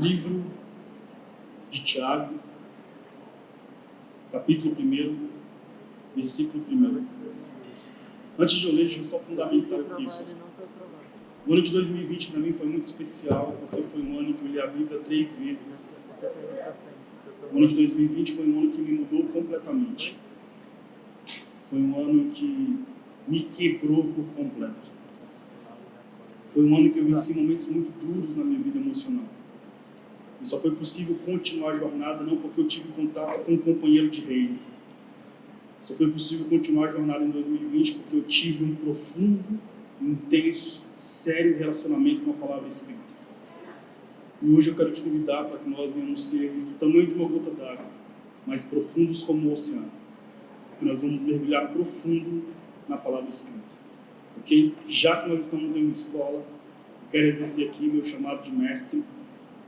Livro de Tiago, capítulo 1, versículo 1. Antes de eu ler, deixa eu só fundamentar o texto. O ano de 2020 para mim foi muito especial, porque foi um ano que eu li a Bíblia 3 vezes. O ano de 2020 foi um ano que me mudou completamente. Foi um ano que me quebrou por completo. Foi um ano que eu venci momentos muito duros na minha vida emocional. E só foi possível continuar a jornada não porque eu tive contato com um companheiro de reino. Só foi possível continuar a jornada em 2020 porque eu tive um profundo, intenso, sério relacionamento com a palavra escrita. E hoje eu quero te convidar para que nós venhamos ser do tamanho de uma gota d'água, mas profundos como o oceano. Porque nós vamos mergulhar profundo na palavra escrita. Ok? Já que nós estamos em uma escola, eu quero exercer aqui meu chamado de mestre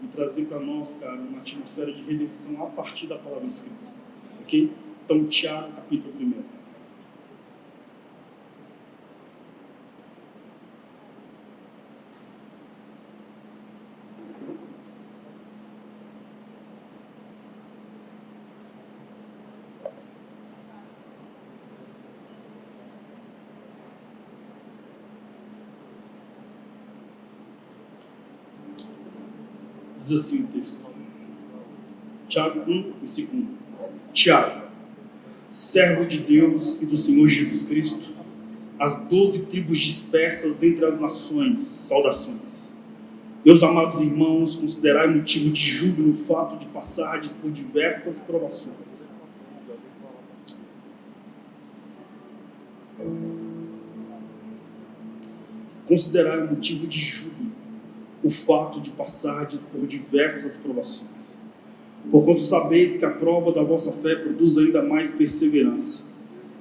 e trazer para nós, cara, uma atmosfera de redenção a partir da palavra escrita. Ok? Então, Tiago, capítulo 1. Diz assim o texto. Tiago 1, versículo 1. Tiago, servo de Deus e do Senhor Jesus Cristo, as 12 tribos dispersas entre as nações, saudações. Meus amados irmãos, considerai motivo de júbilo o fato de passardes por diversas provações. Considerai motivo de júbilo o fato de passardes por diversas provações. Porquanto sabeis que a prova da vossa fé produz ainda mais perseverança.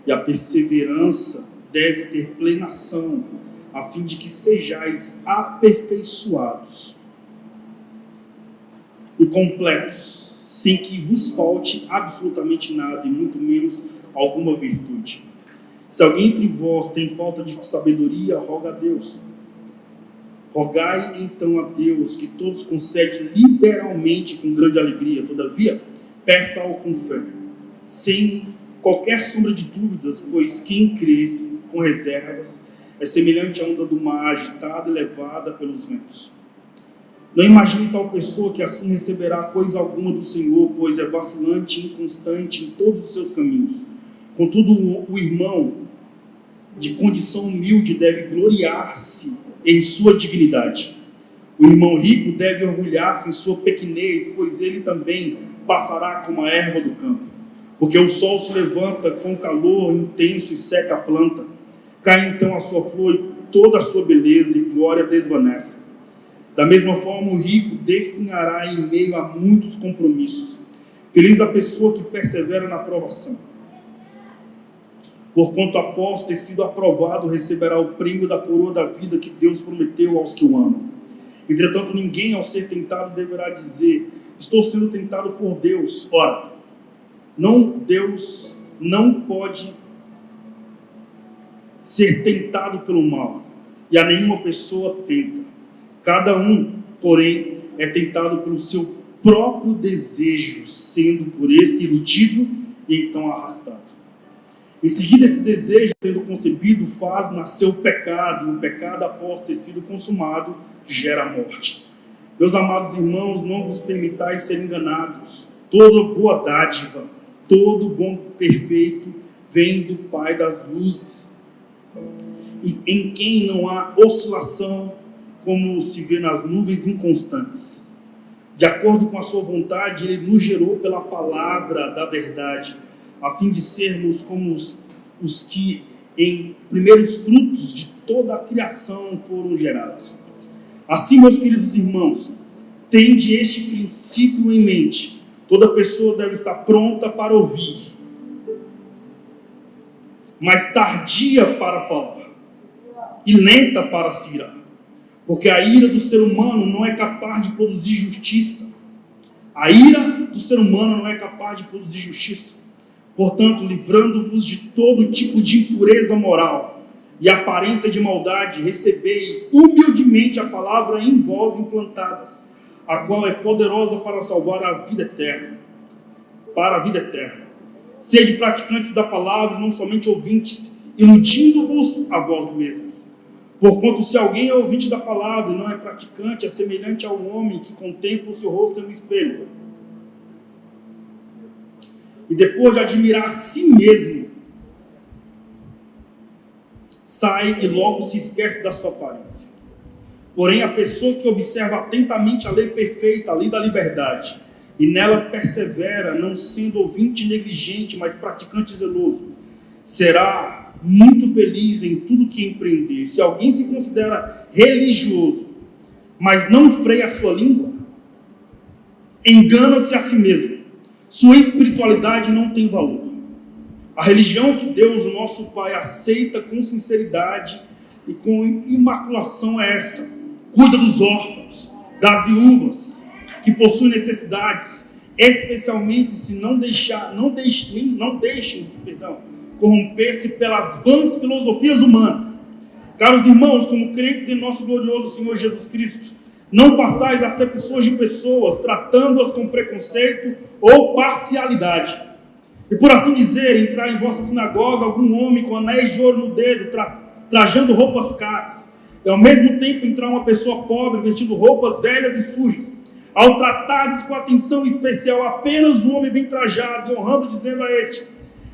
E a perseverança deve ter plena ação, a fim de que sejais aperfeiçoados e completos, sem que vos falte absolutamente nada, e muito menos alguma virtude. Se alguém entre vós tem falta de sabedoria, roga a Deus. Rogai então a Deus, que todos concede liberalmente com grande alegria. Todavia, peça-o com fé, sem qualquer sombra de dúvidas, pois quem cresce com reservas é semelhante à onda do mar, agitada e levada pelos ventos. Não imagine tal pessoa que assim receberá coisa alguma do Senhor, pois é vacilante e inconstante em todos os seus caminhos. Contudo, o irmão de condição humilde deve gloriar-se em sua dignidade. O irmão rico deve orgulhar-se em sua pequenez, pois ele também passará como a erva do campo. Porque o sol se levanta com calor intenso e seca a planta. Cai então a sua flor e toda a sua beleza e glória desvanece. Da mesma forma, o rico definhará em meio a muitos compromissos. Feliz a pessoa que persevera na provação. Porquanto após ter sido aprovado, receberá o prêmio da coroa da vida que Deus prometeu aos que o amam. Entretanto, ninguém ao ser tentado deverá dizer: estou sendo tentado por Deus. Ora, Deus não pode ser tentado pelo mal, e a nenhuma pessoa tenta. Cada um, porém, é tentado pelo seu próprio desejo, sendo por esse iludido e então arrastado. Em seguida, esse desejo, tendo concebido, faz nascer o pecado, e o pecado, após ter sido consumado, gera morte. Meus amados irmãos, não vos permitais ser enganados. Toda boa dádiva, todo bom perfeito, vem do Pai das luzes, e em quem não há oscilação, como se vê nas nuvens inconstantes. De acordo com a sua vontade, Ele nos gerou pela palavra da verdade, a fim de sermos como os que em primeiros frutos de toda a criação foram gerados. Assim, meus queridos irmãos, tende este princípio em mente. Toda pessoa deve estar pronta para ouvir, mas tardia para falar, e lenta para se irar. Porque a ira do ser humano não é capaz de produzir justiça. A ira do ser humano não é capaz de produzir justiça. Portanto, livrando-vos de todo tipo de impureza moral e aparência de maldade, recebei humildemente a palavra em vós implantadas, a qual é poderosa para salvar a vida eterna. Para a vida eterna. Sede praticantes da palavra, não somente ouvintes, iludindo-vos a vós mesmos. Porquanto se alguém é ouvinte da palavra e não é praticante, é semelhante ao homem que contempla o seu rosto em um espelho. E depois de admirar a si mesmo, sai e logo se esquece da sua aparência. Porém, a pessoa que observa atentamente a lei perfeita, a lei da liberdade, e nela persevera, não sendo ouvinte negligente, mas praticante zeloso, será muito feliz em tudo que empreender. Se alguém se considera religioso, mas não freia a sua língua, engana-se a si mesmo. Sua espiritualidade não tem valor. A religião que Deus, o nosso Pai, aceita com sinceridade e com imaculação é essa. Cuida dos órfãos, das viúvas, que possuem necessidades, especialmente se não deixem-se corromper-se pelas vãs filosofias humanas. Caros irmãos, como crentes em nosso glorioso Senhor Jesus Cristo, não façais acepções de pessoas, tratando-as com preconceito ou parcialidade. E por assim dizer, entrar em vossa sinagoga algum homem com anéis de ouro no dedo, trajando roupas caras, e ao mesmo tempo entrar uma pessoa pobre, vestindo roupas velhas e sujas. Ao tratardes com atenção especial apenas um homem bem trajado, e honrando, dizendo a este: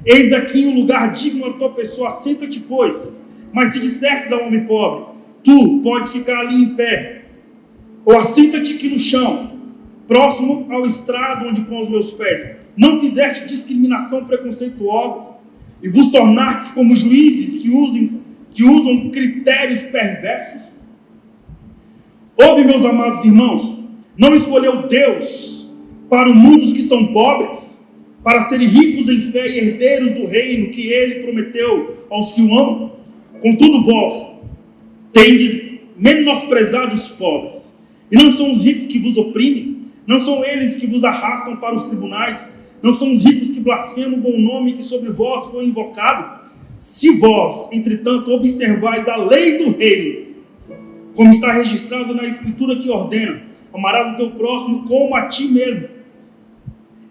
eis aqui um lugar digno da tua pessoa, assenta-te, pois. Mas se dissertes ao homem pobre: tu podes ficar ali em pé, ou assenta-te aqui no chão, próximo ao estrado onde põe os meus pés, não fizeste discriminação preconceituosa, e vos tornastes como juízes que usam critérios perversos? Ouve, meus amados irmãos, não escolheu Deus para o mundo os que são pobres, para serem ricos em fé e herdeiros do reino que ele prometeu aos que o amam? Contudo, vós tendes menosprezado os pobres. E não são os ricos que vos oprimem? Não são eles que vos arrastam para os tribunais? Não são os ricos que blasfemam o bom nome que sobre vós foi invocado? Se vós, entretanto, observais a lei do reino, como está registrado na Escritura que ordena: amarás o teu próximo como a ti mesmo,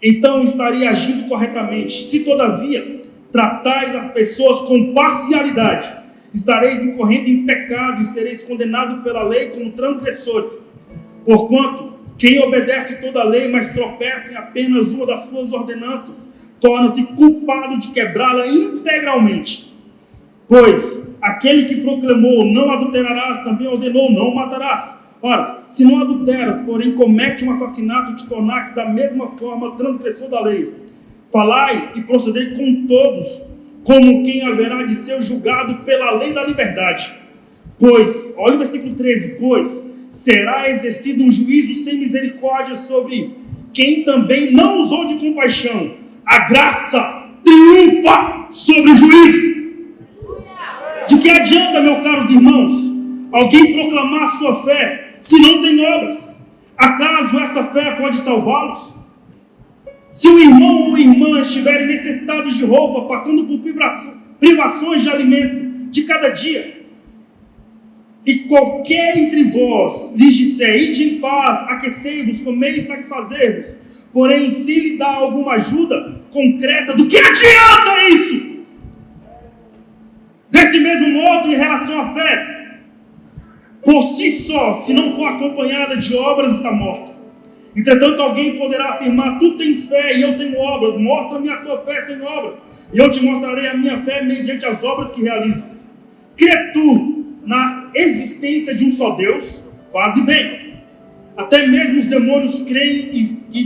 então estaria agindo corretamente. Se, todavia, tratais as pessoas com parcialidade, estareis incorrendo em pecado e sereis condenados pela lei como transgressores. Porquanto, quem obedece toda a lei, mas tropeça em apenas uma das suas ordenanças, torna-se culpado de quebrá-la integralmente. Pois aquele que proclamou não adulterarás, também ordenou não matarás. Ora, se não adulteras, porém comete um assassinato, te tornaste da mesma forma transgressor da lei. Falai e procedei com todos, como quem haverá de ser julgado pela lei da liberdade. Pois, olha o versículo 13, pois será exercido um juízo sem misericórdia sobre quem também não usou de compaixão. A graça triunfa sobre o juízo. De que adianta, meus caros irmãos, alguém proclamar sua fé se não tem obras? Acaso essa fé pode salvá-los? Se o irmão ou irmã estiverem necessitados de roupa, passando por privações de alimento de cada dia, e qualquer entre vós lhes disser: ide em paz, aquecei-vos, comei e satisfazei-vos, porém se lhe dá alguma ajuda concreta, do que adianta isso? Desse mesmo modo, em relação à fé, por si só, se não for acompanhada de obras, está morta. Entretanto, alguém poderá afirmar: tu tens fé e eu tenho obras, mostra-me a tua fé sem obras, e eu te mostrarei a minha fé mediante as obras que realizo. Crê tu na existência de um só Deus? Faze bem. Até mesmo os demônios creem e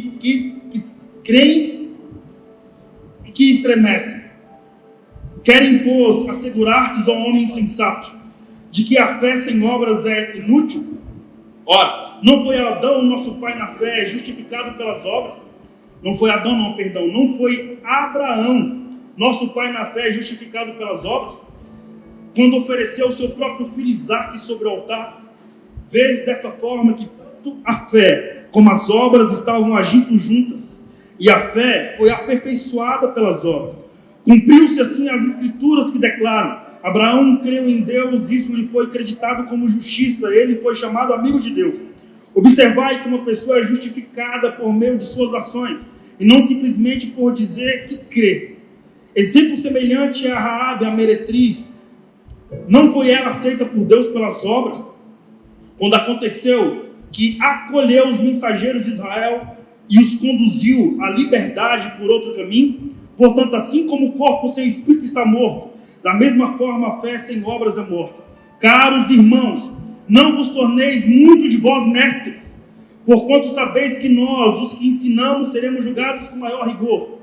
que estremecem. Querem, pois, assegurar-te ao homem insensato de que a fé sem obras é inútil? Ora, não foi Adão, nosso pai na fé, justificado pelas obras? Não foi Adão, não foi Abraão, nosso pai na fé, justificado pelas obras? Quando ofereceu o seu próprio filho Isaque sobre o altar? Vês dessa forma que a fé, como as obras, estavam agindo juntas, e a fé foi aperfeiçoada pelas obras. Cumpriu-se assim as escrituras que declaram: Abraão creu em Deus, isso lhe foi acreditado como justiça, ele foi chamado amigo de Deus. Observai que uma pessoa é justificada por meio de suas ações, e não simplesmente por dizer que crê. Exemplo semelhante a Raabe, a meretriz. Não foi ela aceita por Deus pelas obras? Quando aconteceu que acolheu os mensageiros de Israel e os conduziu à liberdade por outro caminho? Portanto, assim como o corpo sem espírito está morto, da mesma forma a fé sem obras é morta. Caros irmãos, não vos torneis muito de vós mestres, porquanto sabeis que nós, os que ensinamos, seremos julgados com maior rigor.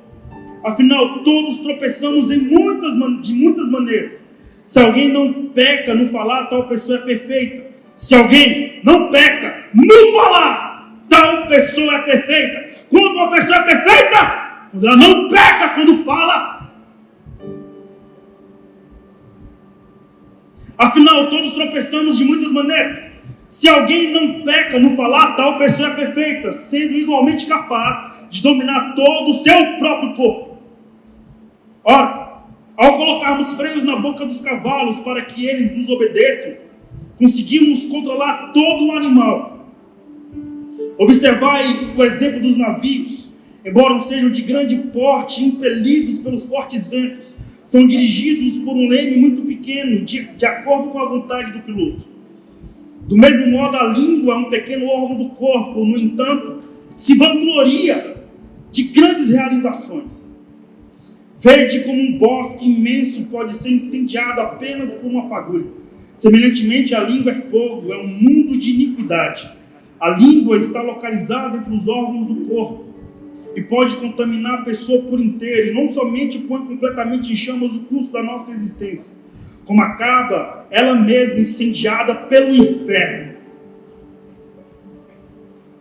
Afinal, todos tropeçamos de muitas maneiras. Se alguém não peca no falar, tal pessoa é perfeita. Se alguém não peca no falar, tal pessoa é perfeita. Quando uma pessoa é perfeita, quando ela não peca quando fala. Afinal, todos tropeçamos de muitas maneiras. Se alguém não peca no falar, tal pessoa é perfeita, sendo igualmente capaz de dominar todo o seu próprio corpo. Ora, ao colocarmos freios na boca dos cavalos para que eles nos obedeçam, conseguimos controlar todo o animal. Observai o exemplo dos navios. Embora não sejam de grande porte, impelidos pelos fortes ventos, são dirigidos por um leme muito pequeno, de acordo com a vontade do piloto. Do mesmo modo, a língua é um pequeno órgão do corpo, no entanto, se vangloria de grandes realizações. Vede como um bosque imenso pode ser incendiado apenas por uma fagulha. Semelhantemente, a língua é fogo, é um mundo de iniquidade. A língua está localizada entre os órgãos do corpo e pode contaminar a pessoa por inteiro, e não somente põe completamente em chamas o curso da nossa existência, como acaba ela mesma incendiada pelo inferno.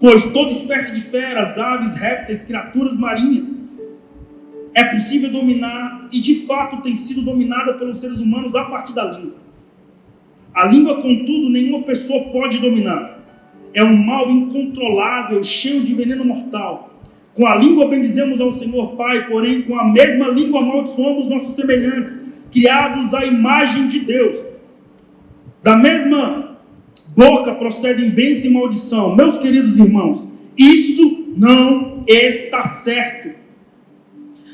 Pois toda espécie de feras, aves, répteis, criaturas marinhas é possível dominar, e de fato tem sido dominada pelos seres humanos a partir da língua. A língua, contudo, nenhuma pessoa pode dominar. É um mal incontrolável, cheio de veneno mortal. Com a língua bendizemos ao Senhor Pai, porém com a mesma língua amaldiçoamos nossos semelhantes, criados à imagem de Deus. Da mesma boca procedem bênção e maldição. Meus queridos irmãos, isto não está certo.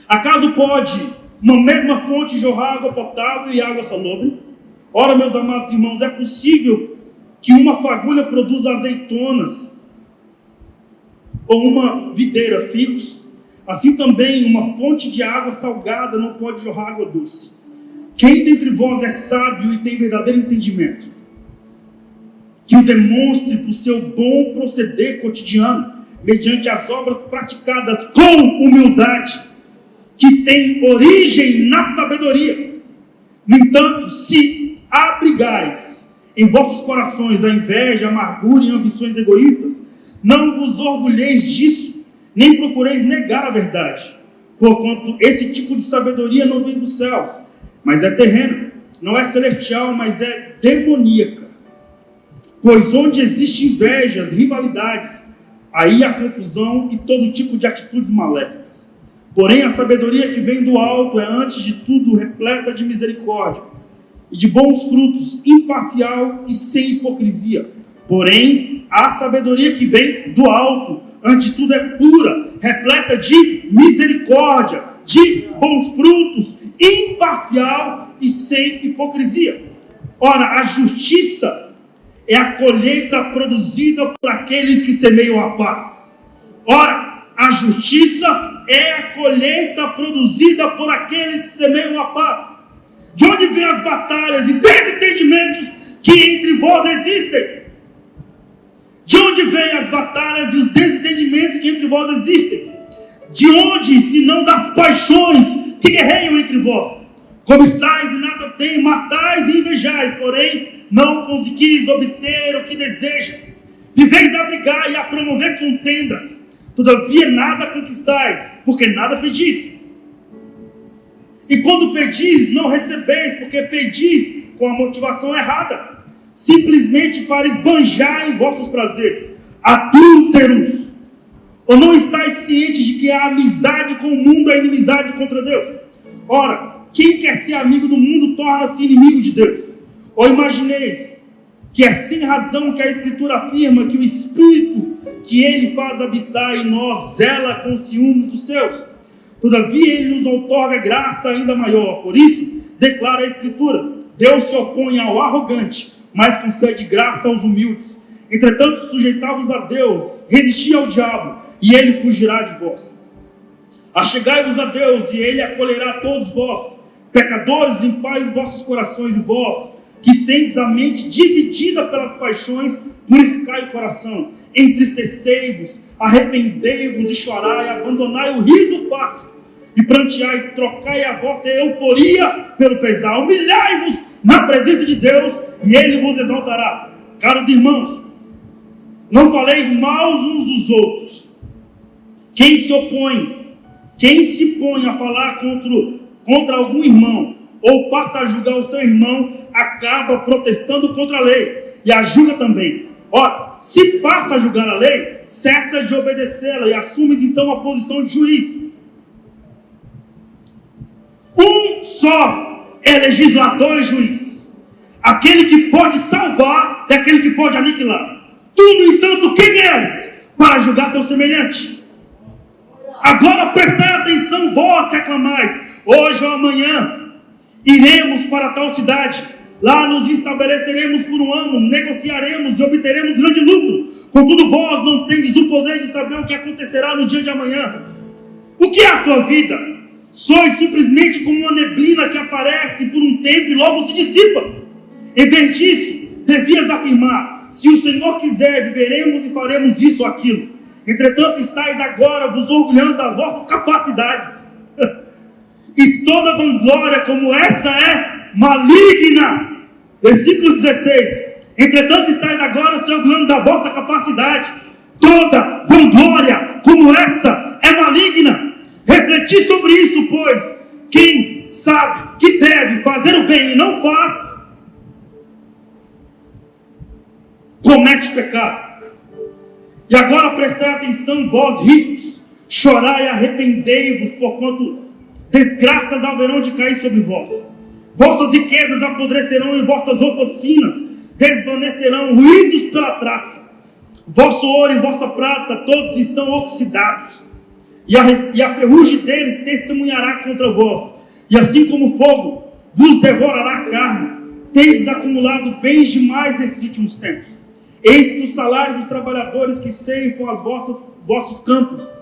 Acaso pode uma mesma fonte jorrar água potável e água salobre? Ora, meus amados irmãos, é possível que uma fagulha produza azeitonas ou uma videira figos? Assim também uma fonte de água salgada não pode jorrar água doce. Quem dentre vós é sábio e tem verdadeiro entendimento, que o demonstre por seu bom proceder cotidiano, mediante as obras praticadas com humildade, que tem origem na sabedoria. No entanto, se abrigais em vossos corações a inveja, a amargura e ambições egoístas, não vos orgulheis disso, nem procureis negar a verdade, porquanto esse tipo de sabedoria não vem dos céus, mas é terrena, não é celestial, mas é demoníaca. Pois onde existem invejas, rivalidades, aí há confusão e todo tipo de atitudes maléficas. Porém, a sabedoria que vem do alto é, antes de tudo, repleta de misericórdia e de bons frutos, imparcial e sem hipocrisia. Porém, a sabedoria que vem do alto, antes de tudo, é pura, repleta de misericórdia, de bons frutos, imparcial e sem hipocrisia. Ora, a justiça é a colheita produzida por aqueles que semeiam a paz. Ora, a justiça é a colheita produzida por aqueles que semeiam a paz. De onde vêm as batalhas e desentendimentos que entre vós existem? De onde vêm as batalhas e os desentendimentos que entre vós existem? De onde, se não das paixões que guerreiam entre vós? Cobiçais e nada tem, matais e invejais, porém não conseguis obter o que deseja. Viveis a brigar e a promover contendas, todavia nada conquistais, porque nada pedis. E quando pedis, não recebeis, porque pedis com a motivação errada, simplesmente para esbanjar em vossos prazeres. Adúlteros! Ou não estáis cientes de que a amizade com o mundo é inimizade contra Deus? Ora, quem quer ser amigo do mundo torna-se inimigo de Deus. Ou imagineis que é sem razão que a Escritura afirma que o Espírito que Ele faz habitar em nós zela com os ciúmes dos seus. Todavia Ele nos outorga graça ainda maior. Por isso, declara a Escritura: Deus se opõe ao arrogante, mas concede graça aos humildes. Entretanto, sujeitai-vos a Deus, resisti ao diabo, e ele fugirá de vós. Achegai-vos a Deus, e ele acolherá todos vós. Pecadores, limpai os vossos corações, e vós, que tendes a mente dividida pelas paixões, purificai o coração. Entristecei-vos, arrependei-vos e chorai, abandonai o riso fácil, e pranteai, trocai a vossa euforia pelo pesar. Humilhai-vos na presença de Deus, e Ele vos exaltará. Caros irmãos, não faleis mal uns dos outros. Quem se põe a falar contra algum irmão, ou passa a julgar o seu irmão, acaba protestando contra a lei, e a julga também. Ora, se passa a julgar a lei, cessa de obedecê-la, e assumes então a posição de juiz. Um só é legislador e juiz. Aquele que pode salvar e aquele que pode aniquilar. Tu, no entanto, quem és para julgar teu semelhante? Agora prestai atenção, vós que aclamais: hoje ou amanhã iremos para tal cidade, lá nos estabeleceremos por um ano, negociaremos e obteremos grande lucro. Contudo, vós não tendes o poder de saber o que acontecerá no dia de amanhã. O que é a tua vida? Sois simplesmente como uma neblina que aparece por um tempo e logo se dissipa. Em vez disso, devias afirmar: se o Senhor quiser, viveremos e faremos isso ou aquilo. Entretanto, estáis agora vos orgulhando das vossas capacidades. E toda vanglória como essa é maligna. Versículo 16. Entretanto, estáis agora se orgulhando da vossa capacidade. Toda vanglória como essa é maligna. Refleti sobre isso, pois quem sabe que deve fazer o bem e não faz, comete pecado. E agora prestai atenção, vós ricos, chorai e arrependei-vos, porquanto desgraças haverão de cair sobre vós. Vossas riquezas apodrecerão e vossas roupas finas desvanecerão, ruídos pela traça. Vosso ouro e vossa prata todos estão oxidados, e a ferrugem deles testemunhará contra vós. E assim como o fogo vos devorará a carne, tendes acumulado bens demais nesses últimos tempos. Eis que o salário dos trabalhadores que ceifam as vossos campos,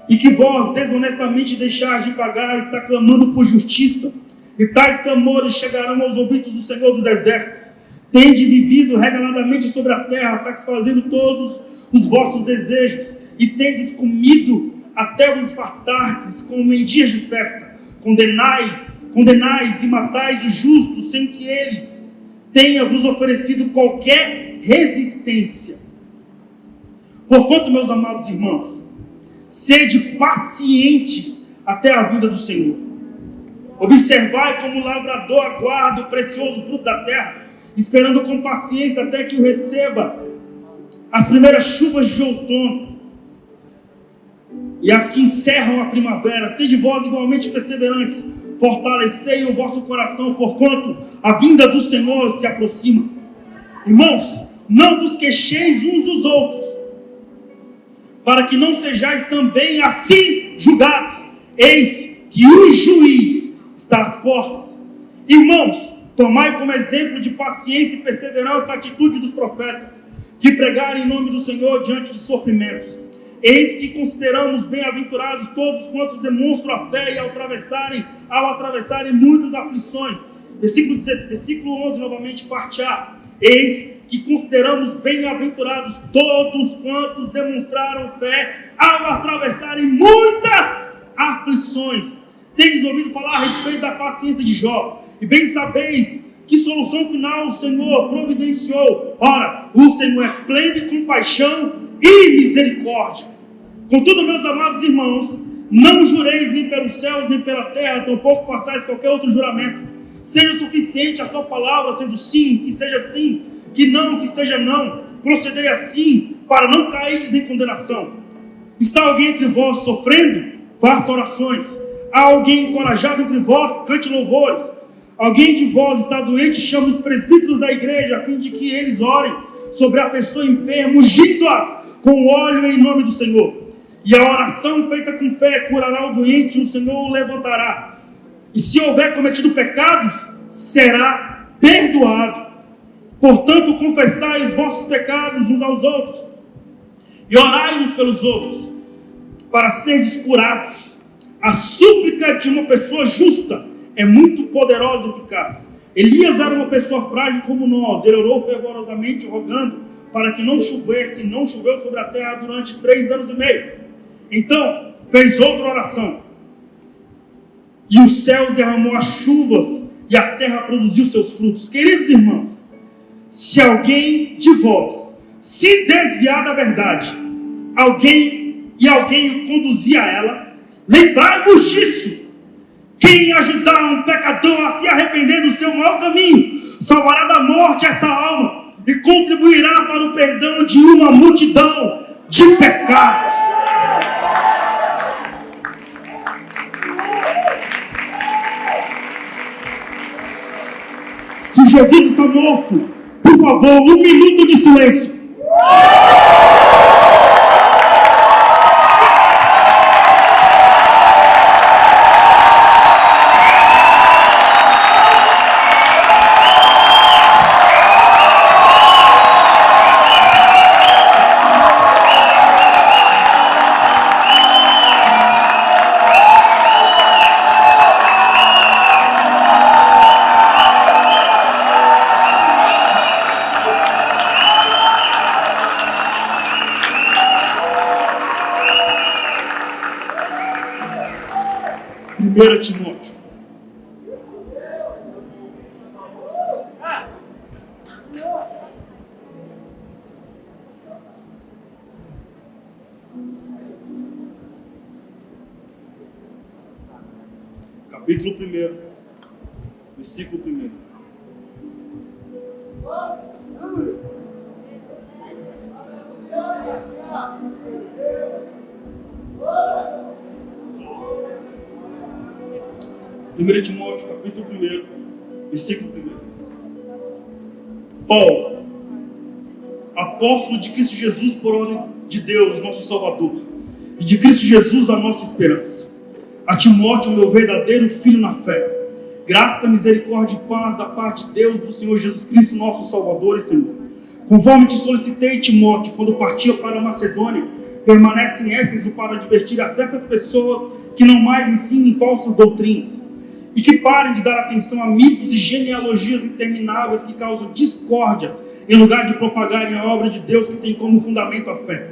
e que vós desonestamente deixais de pagar, está clamando por justiça, e tais clamores chegarão aos ouvidos do Senhor dos Exércitos. Tende vivido regaladamente sobre a terra, satisfazendo todos os vossos desejos, e tendes comido até vos fartardes, como em dias de festa. Condenais e matais o justo, sem que ele tenha vos oferecido qualquer resistência. Porquanto, meus amados irmãos, sede pacientes até a vinda do Senhor. Observai como o lavrador aguarda o precioso fruto da terra, esperando com paciência até que o receba as primeiras chuvas de outono e as que encerram a primavera. Sede vós igualmente perseverantes, fortalecei o vosso coração, porquanto a vinda do Senhor se aproxima. Irmãos, não vos queixeis uns dos outros, para que não sejais também assim julgados. Eis que o juiz está às portas. Irmãos, tomai como exemplo de paciência e perseverança a atitude dos profetas, que pregaram em nome do Senhor diante de sofrimentos. Eis que consideramos bem-aventurados todos quantos demonstram a fé e ao atravessarem muitas aflições. Versículo 11 novamente, parte A. Eis que consideramos bem-aventurados todos quantos demonstraram fé ao atravessarem muitas aflições. Tendes ouvido falar a respeito da paciência de Jó, e bem sabeis que solução final o Senhor providenciou. Ora, o Senhor é pleno de compaixão e misericórdia. Contudo, meus amados irmãos, não jureis nem pelos céus, nem pela terra, tampouco façais qualquer outro juramento. Seja suficiente a sua palavra, sendo sim, que seja sim, que não, que seja não. Procedei assim, para não cairdes em condenação. Está alguém entre vós sofrendo? Faça orações. Há alguém encorajado entre vós? Cante louvores. Alguém de vós está doente, chama os presbíteros da igreja, a fim de que eles orem sobre a pessoa enferma, ungindo-as com óleo em nome do Senhor. E a oração feita com fé curará o doente, e o Senhor o levantará. E se houver cometido pecados, será perdoado. Portanto, confessai os vossos pecados uns aos outros, e orai uns pelos outros, para seres curados. A súplica de uma pessoa justa é muito poderosa e eficaz. Elias era uma pessoa frágil como nós. Ele orou fervorosamente, rogando para que não chovesse, e não choveu sobre a terra durante 3 anos e meio. Então, fez outra oração, e os céus derramou as chuvas, e a terra produziu seus frutos. Queridos irmãos, se alguém de vós se desviar da verdade, alguém o conduzir a ela, lembrai-vos disso. Quem ajudar um pecador a se arrepender do seu mau caminho, salvará da morte essa alma, e contribuirá para o perdão de uma multidão de pecados. Se Jesus está morto, por favor, 1 minuto de silêncio. Timóteo. Capítulo 1, versículo 1. Primeiro Timóteo, capítulo 1, versículo 1. Paulo, apóstolo de Cristo Jesus por ordem de Deus, nosso Salvador, e de Cristo Jesus a nossa esperança. A Timóteo, meu verdadeiro filho na fé, graça, misericórdia e paz da parte de Deus, do Senhor Jesus Cristo, nosso Salvador e Senhor. Conforme te solicitei, Timóteo, quando partia para a Macedônia, permanece em Éfeso para advertir a certas pessoas que não mais ensinem falsas doutrinas, e que parem de dar atenção a mitos e genealogias intermináveis que causam discórdias, em lugar de propagarem a obra de Deus que tem como fundamento a fé.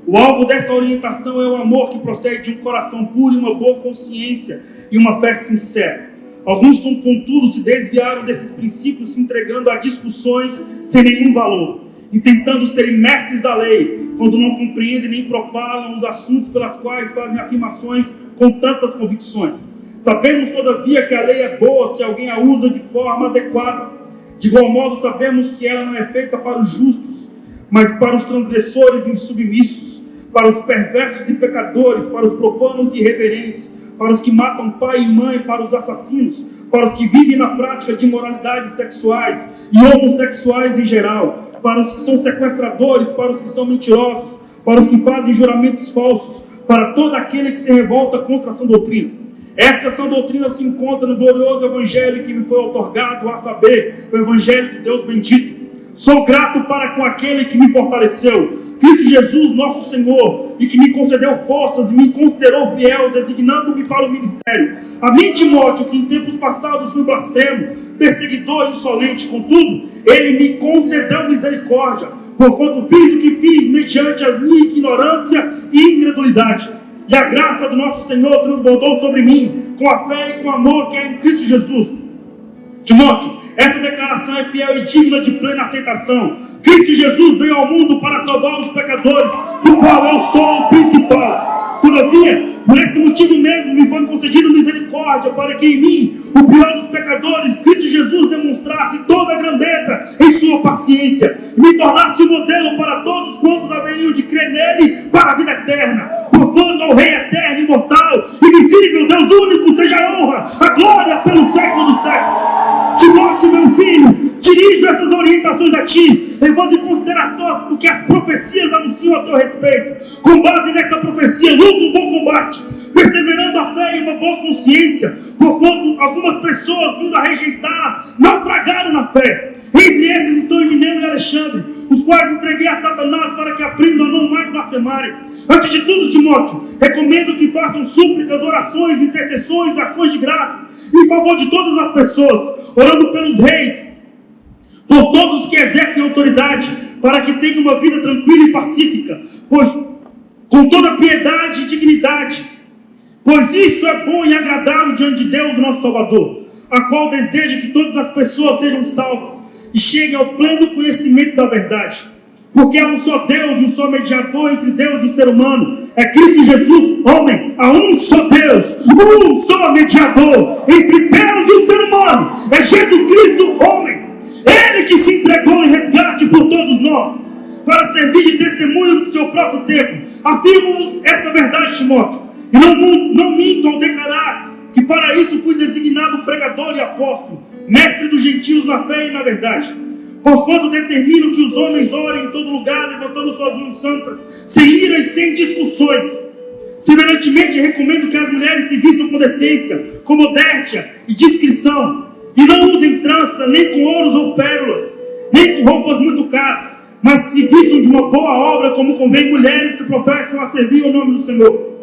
O alvo dessa orientação é o amor que procede de um coração puro e uma boa consciência e uma fé sincera. Alguns, contudo, se desviaram desses princípios, se entregando a discussões sem nenhum valor, e tentando serem mestres da lei, quando não compreendem nem propalam os assuntos pelas quais fazem afirmações com tantas convicções. Sabemos, todavia, que a lei é boa se alguém a usa de forma adequada. De igual modo, sabemos que ela não é feita para os justos, mas para os transgressores insubmissos, para os perversos e pecadores, para os profanos e irreverentes, para os que matam pai e mãe, para os assassinos, para os que vivem na prática de imoralidades sexuais e homossexuais em geral, para os que são sequestradores, para os que são mentirosos, para os que fazem juramentos falsos, para todo aquele que se revolta contra a sã doutrina. Essa sã doutrina se encontra no glorioso evangelho que me foi outorgado, a saber, o evangelho de Deus bendito. Sou grato para com aquele que me fortaleceu, Cristo Jesus, nosso Senhor, e que me concedeu forças e me considerou fiel, designando-me para o ministério. A mim, Timóteo, que em tempos passados fui blasfemo, perseguidor e insolente, contudo, ele me concedeu misericórdia, porquanto fiz o que fiz mediante a minha ignorância e incredulidade. E a graça do nosso Senhor transbordou sobre mim, com a fé e com o amor que é em Cristo Jesus. Timóteo, essa declaração é fiel e digna de plena aceitação. Cristo Jesus veio ao mundo para salvar os pecadores, do qual eu sou o principal. Todavia, por esse motivo mesmo, me foi concedido misericórdia, para que em mim, o pior dos pecadores, Cristo Jesus demonstrasse toda a grandeza em sua paciência, e me tornasse modelo para todos quantos haveriam de crer nele para a vida eterna. Porquanto ao Rei eterno, imortal, invisível, Deus único, seja a honra, a glória pelos séculos dos séculos. Dirijo essas orientações a ti, levando em consideração o que as profecias anunciam a teu respeito. Com base nessa profecia, luta um bom combate, perseverando a fé e uma boa consciência, porquanto algumas pessoas, vindo a rejeitá-las, naufragaram na fé. Entre esses estão Emineu e Alexandre, os quais entreguei a Satanás para que aprendam a não mais blasfemarem. Antes de tudo, Timóteo, recomendo que façam súplicas, orações, intercessões, ações de graças em favor de todas as pessoas, orando pelos reis, por todos os que exercem autoridade, para que tenham uma vida tranquila e pacífica, pois com toda piedade e dignidade, pois isso é bom e agradável diante de Deus, nosso Salvador, a qual deseja que todas as pessoas sejam salvas e cheguem ao pleno conhecimento da verdade. Porque há um só Deus, um só mediador entre Deus e o ser humano, é Cristo Jesus, homem. Há um só Deus, um só mediador entre Deus e o ser humano, é Jesus Cristo, homem. Ele que se entregou em resgate por todos nós, para servir de testemunho do seu próprio tempo. Afirmo-vos essa verdade, Timóteo, e não minto ao declarar que para isso fui designado pregador e apóstolo, mestre dos gentios na fé e na verdade. Porquanto determino que os homens orem em todo lugar, levantando suas mãos santas, sem ira e sem discussões. Semelhantemente, recomendo que as mulheres se vistam com decência, com modéstia e discrição, e não usem trança, nem com ouros ou pérolas, nem com roupas muito caras, mas que se vistam de uma boa obra, como convém mulheres que professam a servir o nome do Senhor.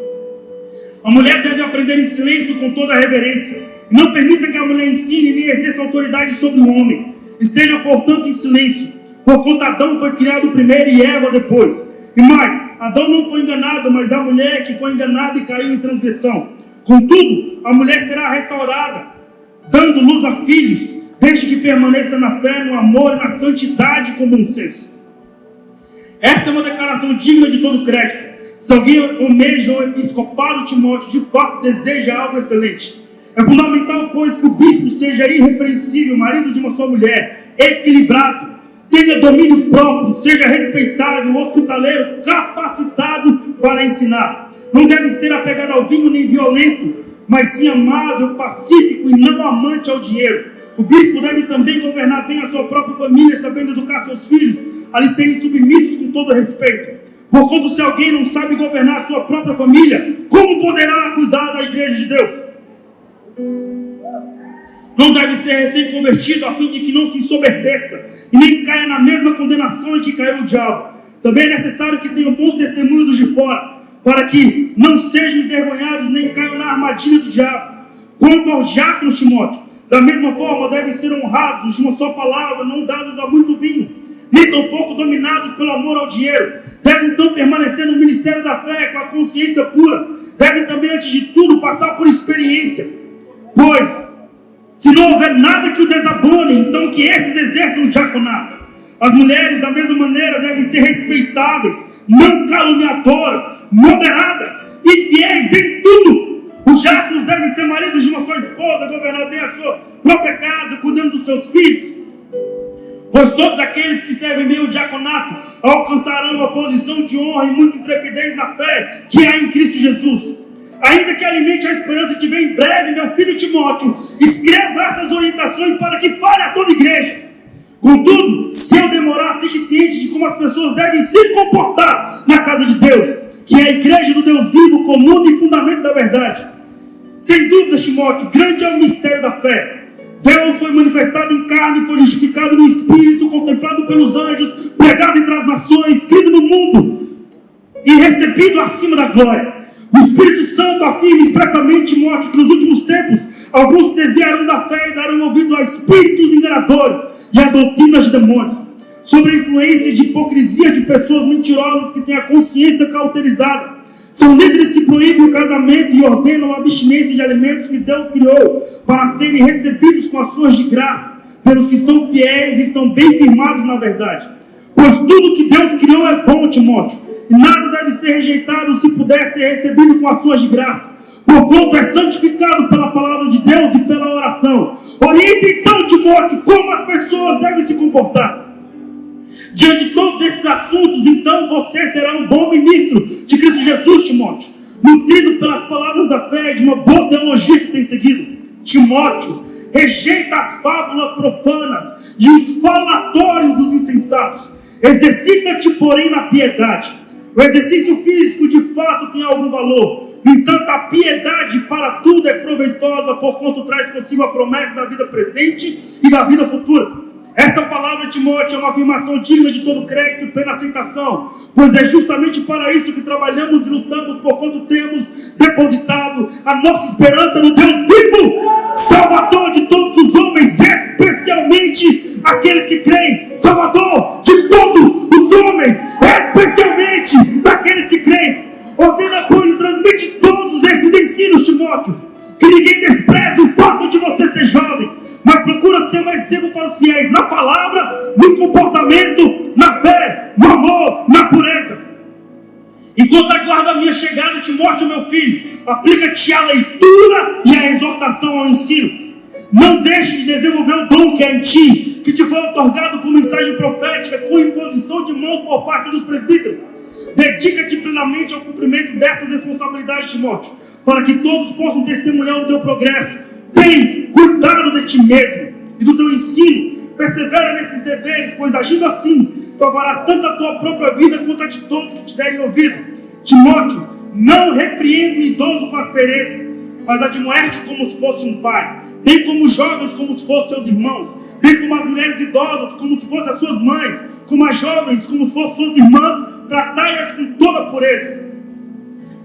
A mulher deve aprender em silêncio com toda a reverência. Não permita que a mulher ensine nem exerça autoridade sobre o homem. Esteja, portanto, em silêncio, porquanto Adão foi criado primeiro e Eva depois. E mais, Adão não foi enganado, mas a mulher que foi enganada e caiu em transgressão. Contudo, a mulher será restaurada, dando luz a filhos, desde que permaneça na fé, no amor e na santidade com bom senso. Esta é uma declaração digna de todo crédito. Se alguém almeja o episcopado, Timóteo de fato deseja algo excelente. É fundamental, pois, que o bispo seja irrepreensível, marido de uma só mulher, equilibrado, tenha domínio próprio, seja respeitável, hospitaleiro, capacitado para ensinar. Não deve ser apegado ao vinho nem violento, mas sim amável, pacífico e não amante ao dinheiro. O bispo deve também governar bem a sua própria família, sabendo educar seus filhos, a lhes serem submissos com todo respeito. Porquanto se alguém não sabe governar a sua própria família, como poderá cuidar da igreja de Deus? Não deve ser recém-convertido, a fim de que não se ensoberbeça e nem caia na mesma condenação em que caiu o diabo. Também é necessário que tenha um bom testemunho dos de fora, para que não sejam envergonhados nem caiam na armadilha do diabo. Quanto aos diáconos, Timóteo, da mesma forma devem ser honrados de uma só palavra, não dados a muito vinho, nem tampouco dominados pelo amor ao dinheiro. Devem então permanecer no ministério da fé com a consciência pura. Devem também, antes de tudo, passar por experiência, pois se não houver nada que o desabone, então que esses exerçam o diaconato. As mulheres, da mesma maneira, devem ser respeitáveis, não caluniadoras, moderadas e fiéis em tudo. Os diáconos devem ser maridos de uma só esposa, governar bem a sua própria casa, cuidando dos seus filhos. Pois todos aqueles que servem bem o diaconato alcançarão uma posição de honra e muita intrepidez na fé que há em Cristo Jesus. Ainda que alimente a esperança que vem em breve, meu filho Timóteo, escreva essas orientações para que fale a toda a igreja. Contudo, se eu demorar, fique ciente de como as pessoas devem se comportar na casa de Deus, que é a igreja do Deus vivo, coluna e fundamento da verdade. Sem dúvida, Timóteo, grande é o mistério da fé. Deus foi manifestado em carne, foi justificado no Espírito, contemplado pelos anjos, pregado entre as nações, crido no mundo e recebido acima da glória. O Espírito Santo afirma expressamente, Timóteo, que nos últimos tempos alguns se desviarão da fé e darão ouvido a espíritos enganadores e a doutrinas de demônios, sob a influência de hipocrisia de pessoas mentirosas que têm a consciência cauterizada. São líderes que proíbem o casamento e ordenam a abstinência de alimentos que Deus criou para serem recebidos com ações de graça pelos que são fiéis e estão bem firmados na verdade. Pois tudo que Deus criou é bom, Timóteo, e nada deve ser rejeitado se puder ser recebido com ações de graça, porquanto é santificado pela palavra de Deus e pela oração. Oriente então, Timóteo, como as pessoas devem se comportar. Diante de todos esses assuntos, então você será um bom ministro de Cristo Jesus, Timóteo, nutrido pelas palavras da fé e de uma boa teologia que tem seguido. Timóteo, rejeita as fábulas profanas e os falatórios dos insensatos. Exercita-te, porém, na piedade. O exercício físico de fato tem algum valor. No entanto, a piedade para tudo é proveitosa, porquanto traz consigo a promessa da vida presente e da vida futura. Esta palavra, Timóteo, é uma afirmação digna de todo crédito e plena aceitação, pois é justamente para isso que trabalhamos e lutamos, porquanto temos depositado a nossa esperança no Deus vivo, Salvador de todos os homens, especialmente aqueles que creem. Salvador de todos os homens, especialmente daqueles que creem. Ordena, pois, e transmite todos esses ensinos, Timóteo, que ninguém despreze o fato de você ser jovem, mas procura ser um exemplo para os fiéis na palavra, no comportamento, na fé, no amor, na pureza. Enquanto aguarda a minha chegada, Timóteo, meu filho, aplica-te à leitura e à exortação ao ensino. Não deixe de desenvolver o dom que é em ti, que te foi otorgado por mensagem profética, com imposição de mãos por parte dos presbíteros. Dedica-te plenamente ao cumprimento dessas responsabilidades, Timóteo, para que todos possam testemunhar o teu progresso. Tem cuidado de ti mesmo e do teu ensino. Persevera nesses deveres, pois agindo assim, salvarás tanto a tua própria vida quanto a de todos que te derem ouvido. Timóteo, não repreenda o idoso com aspereza, mas admoeste como se fosse um pai, bem como os jovens como se fossem seus irmãos, bem como as mulheres idosas como se fossem as suas mães, como as jovens como se fossem suas irmãs. Tratai-as com toda a pureza.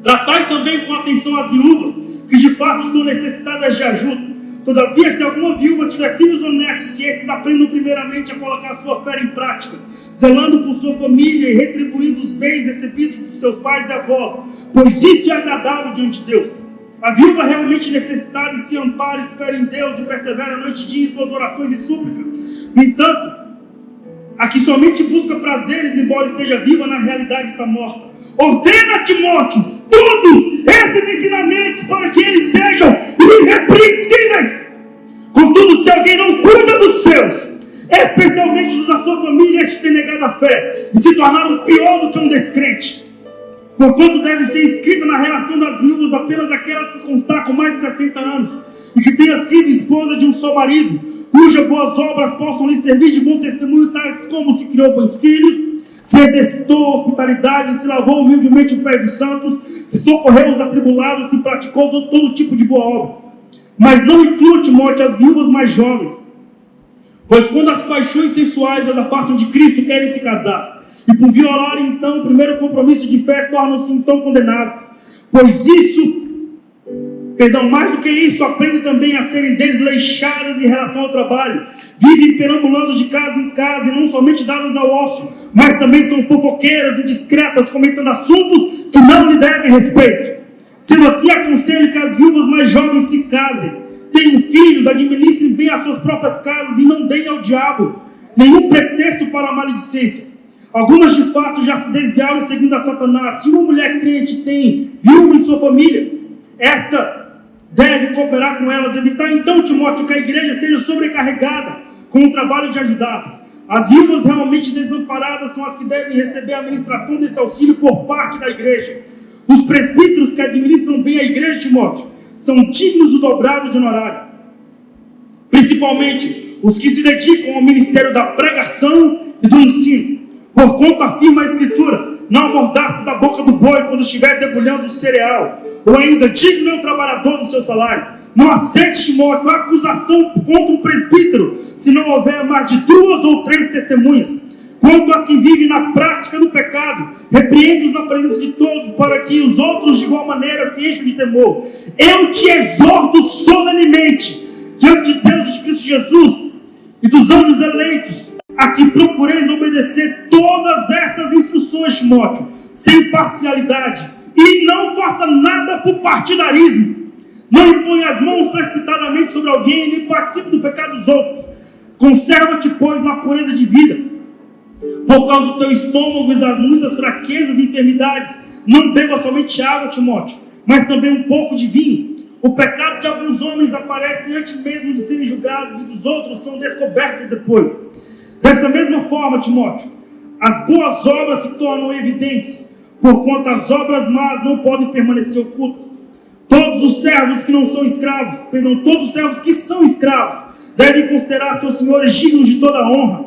Tratai também com atenção as viúvas, que de fato são necessitadas de ajuda. Todavia, se alguma viúva tiver filhos ou netos, que esses aprendam primeiramente a colocar a sua fé em prática, zelando por sua família e retribuindo os bens recebidos dos seus pais e avós, pois isso é agradável diante de Deus. A viúva realmente necessitada e se ampara, espera em Deus e persevera noite e dia em suas orações e súplicas. No entanto, a que somente busca prazeres, embora esteja viva, na realidade está morta. Ordena, Timóteo, todos esses ensinamentos para que eles sejam irrepreensíveis. Contudo, se alguém não cuida dos seus, especialmente dos da sua família, este tem negado a fé e se tornaram pior do que um descrente. Porquanto deve ser inscrita na relação das viúvas apenas aquelas que constar com mais de 60 anos e que tenha sido esposa de um só marido, cujas boas obras possam lhe servir de bom testemunho, tais como se criou bons filhos, se exercitou a hospitalidade, se lavou humildemente o pé dos santos, se socorreu os atribulados, se praticou todo tipo de boa obra. Mas não inclua, Timóteo, as viúvas mais jovens, pois quando as paixões sensuais as afastam de Cristo, querem se casar, e por violarem então o primeiro compromisso de fé, tornam-se então condenáveis. Mais do que isso, aprendem também a serem desleixadas em relação ao trabalho. Vivem perambulando de casa em casa e não somente dadas ao ócio, mas também são fofoqueiras e indiscretas, comentando assuntos que não lhe devem respeito. Sendo assim, aconselho que as viúvas mais jovens se casem, tenham filhos, administrem bem as suas próprias casas e não deem ao diabo nenhum pretexto para a maledicência. Algumas de fato já se desviaram seguindo a Satanás. Se uma mulher crente tem viúva em sua família, esta deve cooperar com elas. Evitar então, Timóteo, que a igreja seja sobrecarregada com o trabalho de ajudá-las. As viúvas realmente desamparadas são as que devem receber a administração desse auxílio por parte da igreja. Os presbíteros que administram bem a igreja, Timóteo, são dignos do dobrado de honorário, principalmente os que se dedicam ao ministério da pregação e do ensino. Porquanto afirma a Escritura: não amordaças a boca do boi quando estiver debulhando o cereal, ou ainda, digno é o trabalhador do seu salário. Não aceite, Timóteo, a acusação contra um presbítero, se não houver mais de 2 ou 3 testemunhas. Quanto aos que vivem na prática do pecado, repreende-os na presença de todos, para que os outros de igual maneira se enchem de temor. Eu te exorto solenemente, diante de Deus e de Cristo Jesus e dos anjos eleitos, a que procureis obedecer todas essas instruções, Timóteo, sem parcialidade, e não faça nada por partidarismo. Não imponha as mãos precipitadamente sobre alguém, nem participe do pecado dos outros. Conserva-te, pois, na pureza de vida, por causa do teu estômago e das muitas fraquezas e enfermidades. Não beba somente água, Timóteo, mas também um pouco de vinho. O pecado de alguns homens aparece antes mesmo de serem julgados, e dos outros são descobertos depois. Dessa mesma forma, Timóteo, as boas obras se tornam evidentes, porquanto as obras más não podem permanecer ocultas. Todos os servos que não são escravos, todos os servos que são escravos, devem considerar seus senhores dignos de toda honra,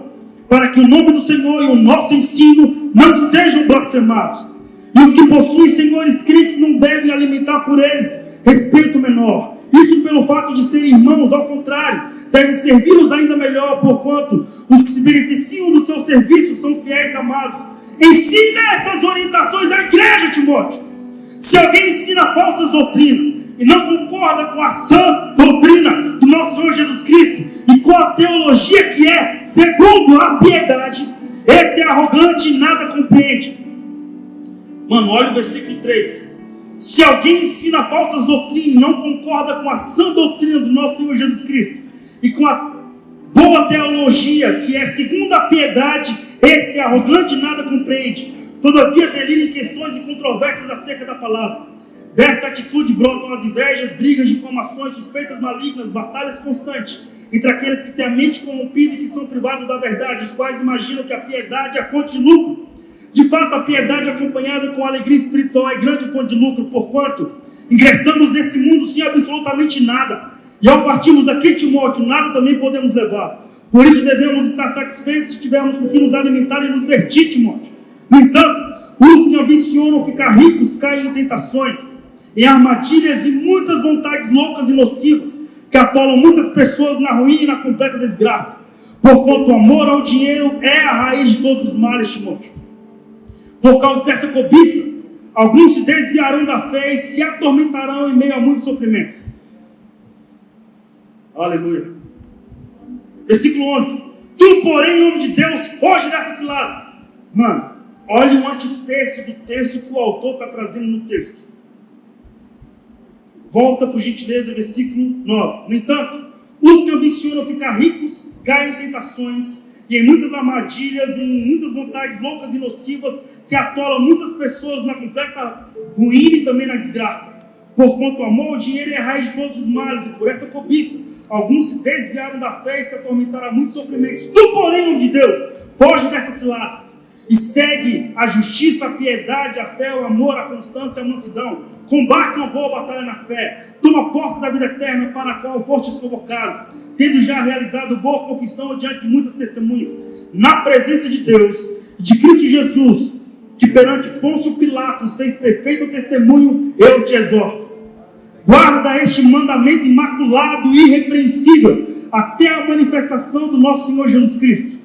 para que o nome do Senhor e o nosso ensino não sejam blasfemados. E os que possuem senhores crentes não devem alimentar por eles respeito menor. Isso pelo fato de serem irmãos, ao contrário, devem servi-los ainda melhor, porquanto os que se beneficiam do seu serviço são fiéis amados. Ensina essas orientações à igreja, Timóteo. Se alguém ensina falsas doutrinas e não concorda com a sã doutrina do nosso Senhor Jesus Cristo e com a teologia que é segundo a piedade, esse é arrogante e nada compreende. Mano, olha o versículo 3. Se alguém ensina falsas doutrinas e não concorda com a sã doutrina do nosso Senhor Jesus Cristo e com a boa teologia que é segundo a piedade, esse é arrogante e nada compreende. Todavia delira em questões e controvérsias acerca da palavra. Dessa atitude brotam as invejas, brigas, difamações, suspeitas malignas, batalhas constantes entre aqueles que têm a mente corrompida e que são privados da verdade, os quais imaginam que a piedade é fonte de lucro. De fato, a piedade acompanhada com alegria espiritual é grande fonte de lucro, porquanto ingressamos nesse mundo sem absolutamente nada, e ao partirmos daqui, Timóteo, nada também podemos levar. Por isso devemos estar satisfeitos se tivermos com que nos alimentar e nos vestir, Timóteo. No entanto, os que ambicionam ficar ricos caem em tentações, em armadilhas e muitas vontades loucas e nocivas, que atolam muitas pessoas na ruína e na completa desgraça. Porquanto o amor ao dinheiro é a raiz de todos os males, Timóteo. Por causa dessa cobiça, alguns se desviarão da fé e se atormentarão em meio a muitos sofrimentos. Aleluia. Versículo 11. Tu, porém, homem de Deus, foge dessas ciladas. Mano, olha o antitexto do texto que o autor está trazendo no texto. Volta, por gentileza, versículo 9. No entanto, os que ambicionam ficar ricos caem em tentações e em muitas armadilhas, e em muitas vontades loucas e nocivas que atolam muitas pessoas na completa ruína e também na desgraça. Porquanto o amor ao dinheiro é a raiz de todos os males, e por essa cobiça alguns se desviaram da fé e se atormentaram a muitos sofrimentos. Tu, porém, homem de Deus, foge dessas ciladas e segue a justiça, a piedade, a fé, o amor, a constância, a mansidão. Combate uma boa batalha na fé. Toma posse da vida eterna para a qual fostes convocado, tendo já realizado boa confissão diante de muitas testemunhas, na presença de Deus e de Cristo Jesus, que perante Pôncio Pilatos fez perfeito testemunho, eu te exorto. Guarda este mandamento imaculado e irrepreensível até a manifestação do nosso Senhor Jesus Cristo,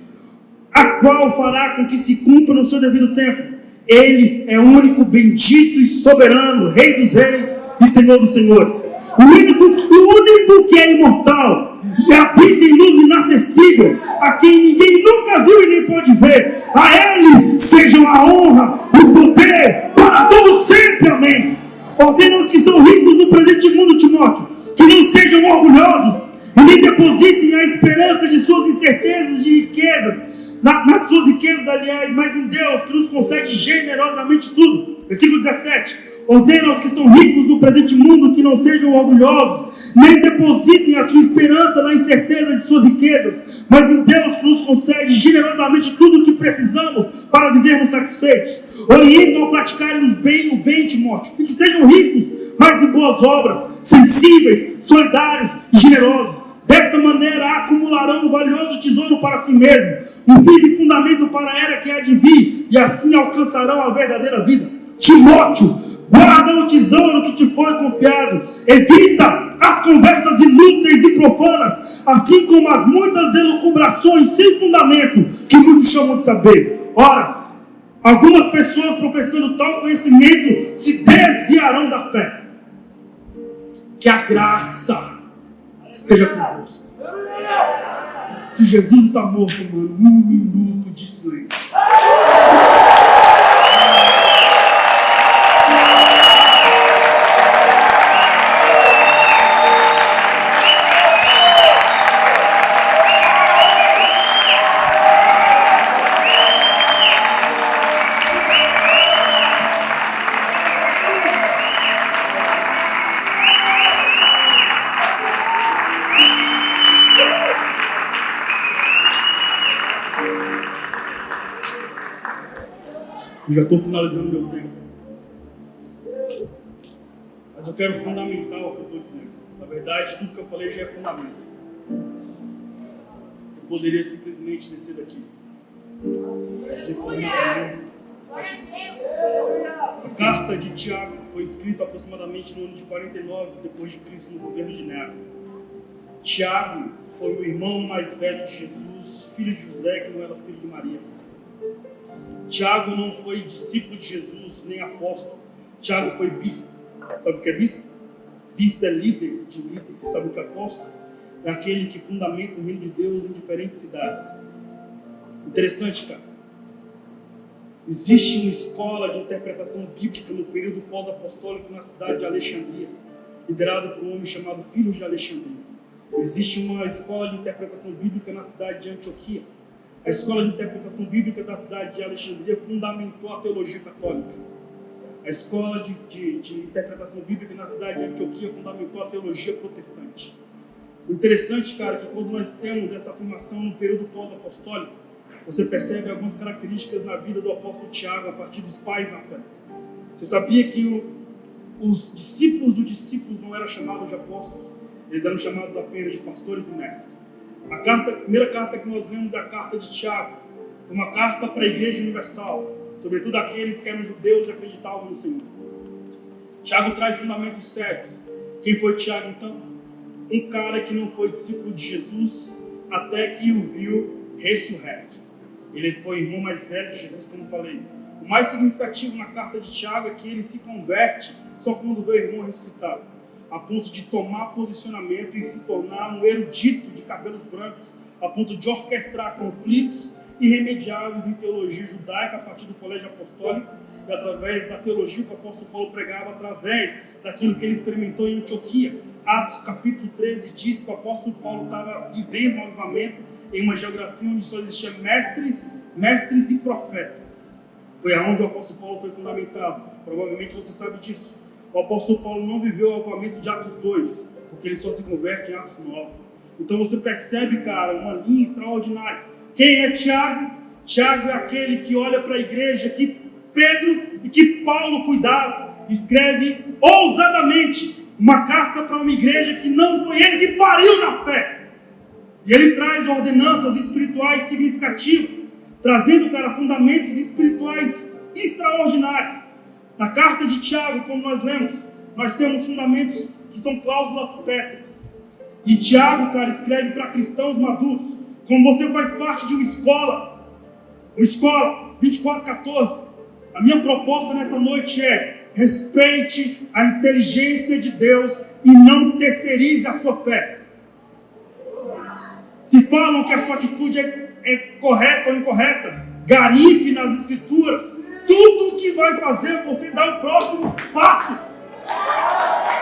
a qual fará com que se cumpra no seu devido tempo. Ele é o único bendito e soberano, Rei dos reis e Senhor dos senhores, o único que é imortal e habita em luz inacessível, a quem ninguém nunca viu e nem pode ver. A Ele sejam a honra, o poder para todos sempre, amém. Ordena aos que são ricos no presente mundo, Timóteo, que não sejam orgulhosos e nem depositem a esperança de suas incertezas de riquezas, nas suas riquezas, aliás, mas em Deus, que nos concede generosamente tudo. Versículo 17. Ordena aos que são ricos no presente mundo que não sejam orgulhosos, nem depositem a sua esperança na incerteza de suas riquezas, mas em Deus, que nos concede generosamente tudo o que precisamos para vivermos satisfeitos. Orientam a praticarem o bem, Timóteo, e que sejam ricos, mas em boas obras, sensíveis, solidários e generosos. Dessa maneira acumularão um valioso tesouro para si mesmo, um firme fundamento para a era que há de vir, e assim alcançarão a verdadeira vida. Timóteo, guarda o tesouro que te foi confiado, evita as conversas inúteis e profanas, assim como as muitas elucubrações sem fundamento, que muitos chamam de saber. Ora, algumas pessoas professando tal conhecimento se desviarão da fé. Que a graça esteja convosco. Se Jesus está morto, mano, 1 minuto de silêncio. Eu já estou finalizando meu tempo. Mas eu quero fundamentar o que eu estou dizendo. Na verdade, tudo que eu falei já é fundamento. poderia simplesmente descer daqui. Mas ele falou, não, está com vocês. A carta de Tiago foi escrita aproximadamente no ano de 49 depois de Cristo, no governo de Nero. Tiago foi o irmão mais velho de Jesus, filho de José, que não era filho de Maria. Tiago não foi discípulo de Jesus, nem apóstolo. Tiago foi bispo. Sabe o que é bispo? Bispo é líder de líderes. Sabe o que é apóstolo? É aquele que fundamenta o reino de Deus em diferentes cidades. Interessante, cara. Existe uma escola de interpretação bíblica no período pós-apostólico na cidade de Alexandria, liderada por um homem chamado Filho de Alexandria. Existe uma escola de interpretação bíblica na cidade de Antioquia. A escola de interpretação bíblica da cidade de Alexandria fundamentou a teologia católica. A escola de interpretação bíblica na cidade de Antioquia fundamentou a teologia protestante. O interessante, cara, é que quando nós temos essa afirmação no período pós-apostólico, você percebe algumas características na vida do apóstolo Tiago a partir dos pais na fé. Você sabia que os discípulos dos discípulos não eram chamados de apóstolos? Eles eram chamados apenas de pastores e mestres. A primeira carta que nós lemos é a carta de Tiago. Foi uma carta para a igreja universal, sobretudo aqueles que eram judeus e acreditavam no Senhor. Tiago traz fundamentos sérios. Quem foi Tiago, então? Um cara que não foi discípulo de Jesus até que o viu ressurreto. Ele foi o irmão mais velho de Jesus, como falei. O mais significativo na carta de Tiago é que ele se converte só quando vê o irmão ressuscitado, a ponto de tomar posicionamento e se tornar um erudito de cabelos brancos, a ponto de orquestrar conflitos irremediáveis em teologia judaica a partir do colégio apostólico e através da teologia que o apóstolo Paulo pregava, através daquilo que ele experimentou em Antioquia. Atos capítulo 13 diz que o apóstolo Paulo estava vivendo um avivamento em uma geografia onde só existia mestres e profetas. Foi aonde o apóstolo Paulo foi fundamentado. Provavelmente você sabe disso. O apóstolo Paulo não viveu o avivamento de Atos 2, porque ele só se converte em Atos 9. Então você percebe, cara, uma linha extraordinária. Quem é Tiago? Tiago é aquele que olha para a igreja que Pedro e que Paulo cuidavam. Escreve ousadamente uma carta para uma igreja que não foi ele que pariu na fé. E ele traz ordenanças espirituais significativas, trazendo, cara, fundamentos espirituais extraordinários. Na carta de Tiago, como nós lemos, nós temos fundamentos que são cláusulas pétreas. E Tiago, cara, escreve para cristãos maduros. Como você faz parte de uma escola 2414, a minha proposta nessa noite é: respeite a inteligência de Deus e não terceirize a sua fé. Se falam que a sua atitude é correta ou incorreta, garimpe nas escrituras. Tudo que vai fazer você dar o próximo passo.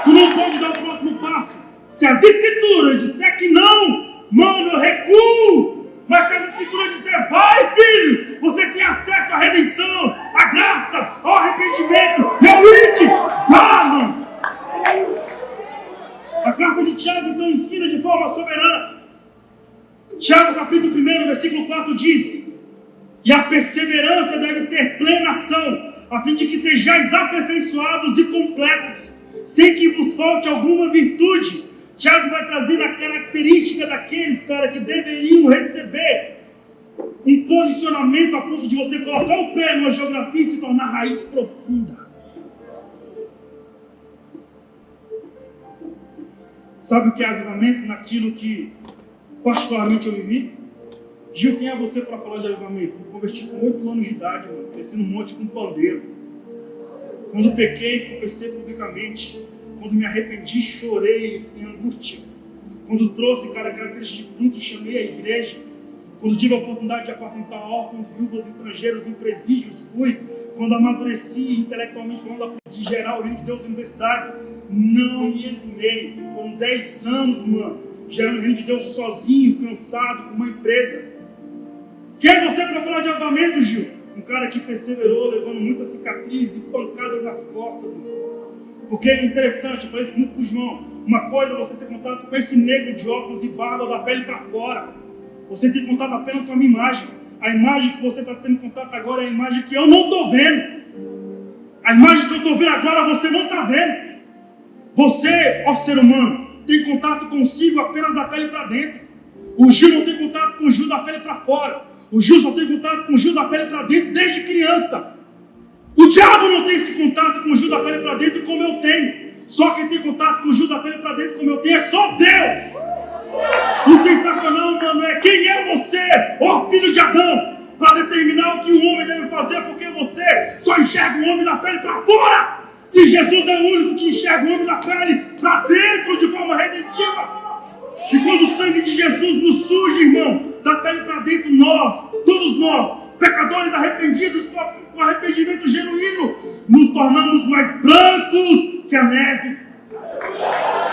Tu não pode dar o próximo passo. Se as escrituras disser que não, mano, eu recuo. Mas se as escrituras disser vai, filho, você tem acesso à redenção, à graça, ao arrependimento e ao limite. Vá, mano. A carta de Tiago então ensina de forma soberana. Tiago capítulo 1, versículo 4 diz: e a perseverança deve ter plena ação, a fim de que sejais aperfeiçoados e completos, sem que vos falte alguma virtude. Tiago vai trazendo a característica daqueles, cara, que deveriam receber um posicionamento a ponto de você colocar o pé numa geografia e se tornar raiz profunda. Sabe o que é avivamento? Naquilo que particularmente eu vivi? Gil, quem é você para falar de avivamento? Me converti com 8 anos de idade, mano, cresci num monte com pandeiro. Quando pequei, confessei publicamente. Quando me arrependi, chorei em angústia. Quando trouxe, cara, característica de fruto, chamei a igreja. Quando tive a oportunidade de apacentar órfãos, viúvas, estrangeiros em presídios, fui. Quando amadureci intelectualmente falando de gerar o reino de Deus em universidades, não me eximei. Foram 10 anos, mano, gerando o reino de Deus sozinho, cansado, com uma empresa. Quem é você para falar de avivamento, Gil? Um cara que perseverou, levando muitas cicatrizes e pancadas nas costas, mano. Porque é interessante, eu falei isso muito pro João. Uma coisa é você ter contato com esse negro de óculos e barba da pele para fora. Você tem contato apenas com a minha imagem. A imagem que você está tendo contato agora é a imagem que eu não estou vendo. A imagem que eu estou vendo agora você não está vendo. Você, ó ser humano, tem contato consigo apenas da pele para dentro. O Gil não tem contato com o Gil da pele para fora. O Gil só tem contato com o Gil da pele para dentro desde criança. O diabo não tem esse contato com o Gil da pele para dentro como eu tenho. Só quem tem contato com o Gil da pele para dentro como eu tenho é só Deus. O sensacional, mano, é quem é você, ó filho de Adão, para determinar o que o homem deve fazer, porque você só enxerga o homem da pele para fora. Se Jesus é o único que enxerga o homem da pele para dentro de forma redentiva. E quando o sangue de Jesus nos surge, irmão, da pele para dentro, nós, todos nós, pecadores arrependidos com arrependimento genuíno, nos tornamos mais brancos que a neve.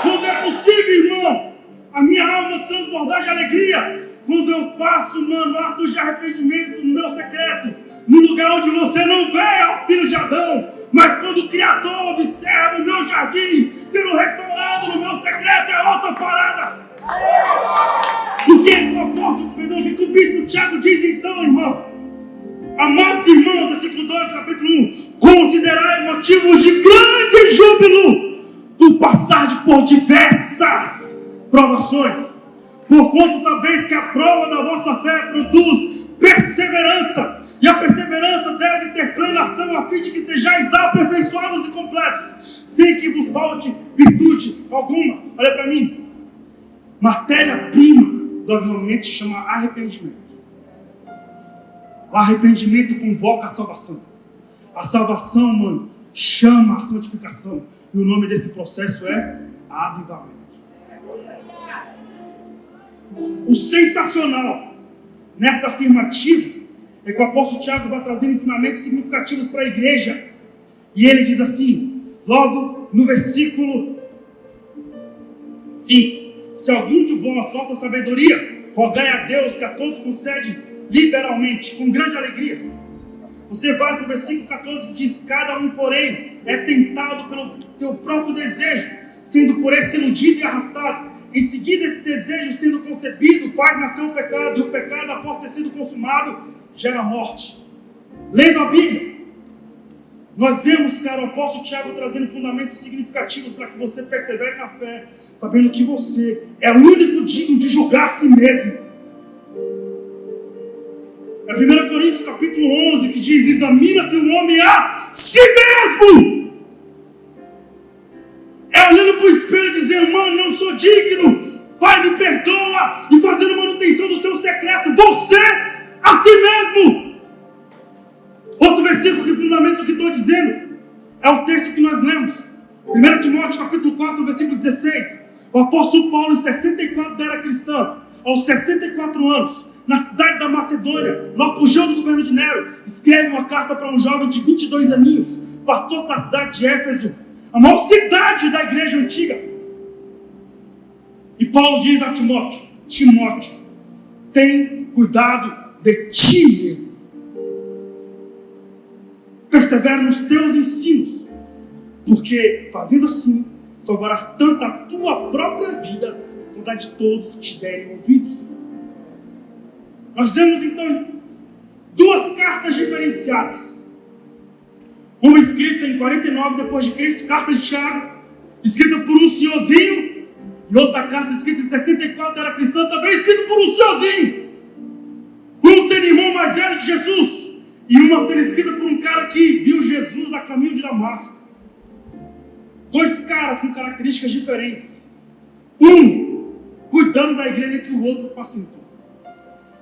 Quando é possível, irmão, a minha alma transbordar de alegria, quando eu faço, mano, atos de arrependimento no meu secreto, no lugar onde você não vê, ó filho de Adão, mas quando o Criador observa o meu jardim sendo restaurado no meu secreto, é outra parada. O que o apóstolo, perdão, o que o bispo Tiago diz então, irmão? Amados irmãos, versículo 2, capítulo 1, considerai motivos de grande júbilo por passar por diversas provações, porquanto sabeis que a prova da vossa fé produz perseverança, e a perseverança deve ter plena ação, a fim de que sejais aperfeiçoados e completos, sem que vos falte virtude alguma. Olha para mim. Matéria-prima do avivamento se chama arrependimento. O arrependimento convoca a salvação. A salvação, mano, chama a santificação. E o nome desse processo é avivamento. O sensacional nessa afirmativa é que o apóstolo Tiago vai trazendo ensinamentos significativos para a igreja. E ele diz assim, logo no versículo 5. Se alguém de vós falta sabedoria, rogai a Deus que a todos concede liberalmente, com grande alegria. Você vai para o versículo 14 que diz, cada um, porém, é tentado pelo teu próprio desejo, sendo por esse iludido e arrastado. Em seguida, esse desejo sendo concebido, faz nascer o pecado, e o pecado, após ter sido consumado, gera morte. Lendo a Bíblia, nós vemos, cara, o apóstolo Tiago trazendo fundamentos significativos para que você persevere na fé, sabendo que você é o único digno de julgar a si mesmo. É 1 Coríntios capítulo 11 que diz, examina-se o homem a si mesmo. É olhando para o espelho e dizendo, mano, não sou digno, Pai, me perdoa, e fazendo manutenção do seu secreto, você a si mesmo. Outro versículo que fundamenta o que estou dizendo é o texto que nós lemos. 1 Timóteo capítulo 4, versículo 16. O apóstolo Paulo, em 64 da era cristã, aos 64 anos, na cidade da Macedônia, no apogeu do governo de Nero, escreve uma carta para um jovem de 22 aninhos, pastor da cidade de Éfeso, a maior cidade da igreja antiga. E Paulo diz a Timóteo, Timóteo, tem cuidado de ti mesmo. Persevera nos teus ensinos, porque fazendo assim, salvarás tanto a tua própria vida, quanto a de todos que te derem ouvidos. Nós vemos então duas cartas diferenciadas. Uma escrita em 49 depois de Cristo, carta de Tiago, escrita por um senhorzinho, e outra carta escrita em 64 da era cristã, também escrita por um senhorzinho. Um sendo irmão mais velho de Jesus, e uma sendo escrita por um cara que viu Jesus a caminho de Damasco. Dois caras com características diferentes. Um cuidando da igreja que o outro apacentou.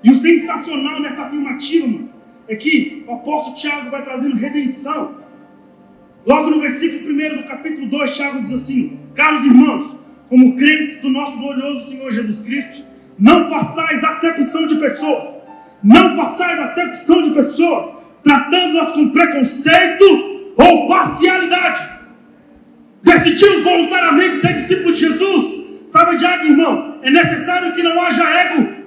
E o sensacional nessa afirmativa, mano, é que o apóstolo Tiago vai trazendo redenção. Logo no versículo 1 do capítulo 2, Tiago diz assim, caros irmãos, como crentes do nosso glorioso Senhor Jesus Cristo, não façais acepção de pessoas. Não façais acepção de pessoas, tratando-as com preconceito ou parcialidade. Decidiu voluntariamente ser discípulo de Jesus? Sabe de algo, irmão? É necessário que não haja ego.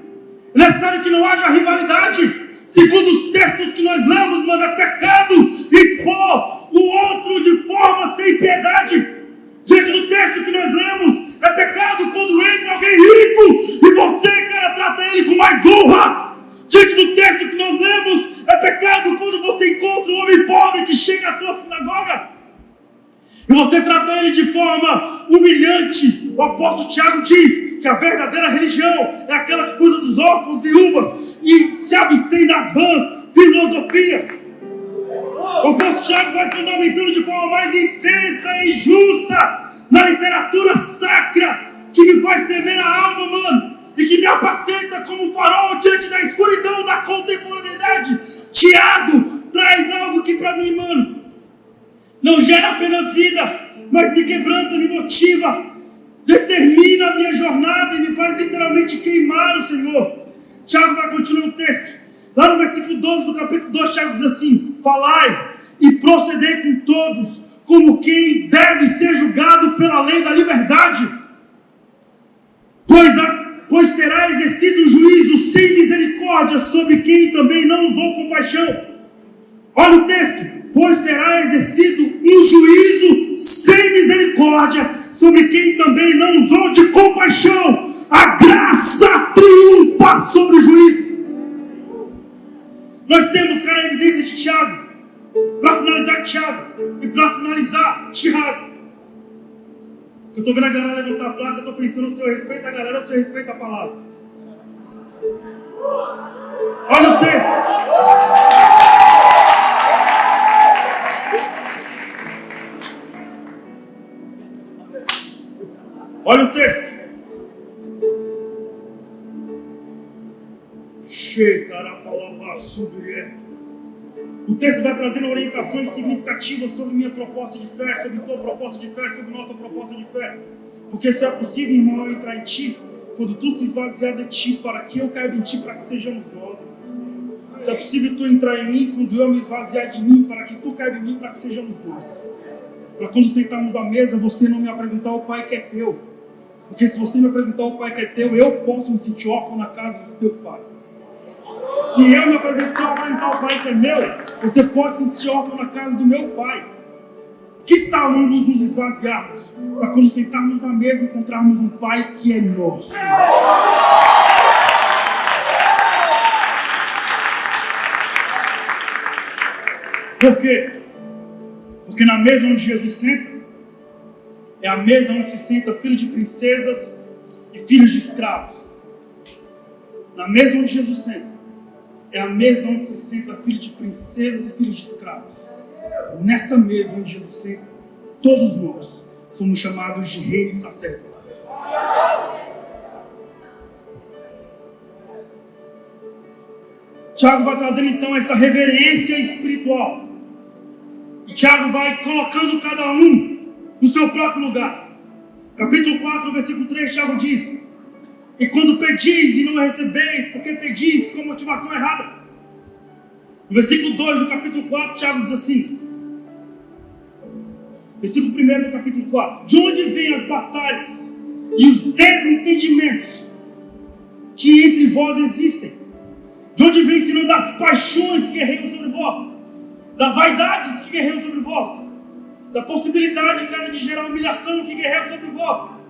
É necessário que não haja rivalidade. Segundo os textos que nós lemos, mano, é pecado expor o outro de forma sem piedade. Diante do texto que nós lemos, é pecado quando entra alguém rico e você, cara, trata ele com mais honra. Diante do texto que nós lemos, é pecado quando você encontra um homem pobre que chega à tua sinagoga e você trata ele de forma humilhante. O apóstolo Tiago diz que a verdadeira religião é aquela que cuida dos órfãos, viúvas e se abstém das vãs filosofias. O apóstolo Tiago vai fundamentando de forma mais intensa e justa na literatura sacra, que me faz tremer a alma, mano, e que me apacenta como um farol diante da escuridão da contemporaneidade. Tiago traz algo que para mim, mano, não gera apenas vida, mas me quebranta, me motiva, determina a minha jornada e me faz literalmente queimar o Senhor. Tiago vai continuar o texto. Lá no versículo 12 do capítulo 2, Tiago diz assim: falai e procedei com todos, como quem deve ser julgado pela lei da liberdade, pois será exercido juízo sem misericórdia sobre quem também não usou compaixão. Olha o texto: pois será exercido um juízo sem misericórdia sobre quem também não usou de compaixão. A graça triunfa sobre o juízo. Nós temos, cara, a evidência de Tiago. Para finalizar, Tiago. E para finalizar, Tiago. Eu estou vendo a galera levantar a placa, eu estou pensando se eu respeito a galera ou se eu respeito a palavra. Olha o texto. Olha o texto. O texto vai trazendo orientações significativas sobre minha proposta de fé, sobre tua proposta de fé, sobre nossa proposta de fé. Porque só é possível, irmão, eu entrar em ti quando tu se esvaziar de ti, para que eu caiba em ti, para que sejamos nós. Só é possível tu entrar em mim quando eu me esvaziar de mim, para que tu caiba em mim, para que sejamos nós. Para quando sentarmos à mesa, você não me apresentar o Pai que é teu. Porque se você me apresentar o Pai que é teu, eu posso me sentir órfão na casa do teu Pai. Se eu me apresentar o Pai que é meu, você pode se sentir órfão na casa do meu Pai. Que tal nos esvaziarmos, para quando sentarmos na mesa encontrarmos um Pai que é nosso? Por quê? Porque na mesa onde Jesus senta, é a mesa onde se senta filhos de princesas e filhos de escravos. Na mesa onde Jesus senta, é a mesa onde se senta filhos de princesas e filhos de escravos. Nessa mesa onde Jesus senta, todos nós somos chamados de reis e sacerdotes. Tiago vai trazendo então essa reverência espiritual. E Tiago vai colocando cada um no seu próprio lugar. Capítulo 4, versículo 3, Tiago diz: e quando pedis e não recebeis, porque pedis com motivação errada. No versículo 2 do capítulo 4, Tiago diz assim, versículo 1 do capítulo 4: de onde vêm as batalhas e os desentendimentos que entre vós existem? De onde vêm senão das paixões que guerreiam sobre vós, das vaidades que guerreiam sobre vós, da possibilidade, cara, de gerar humilhação que guerreia sobre vós?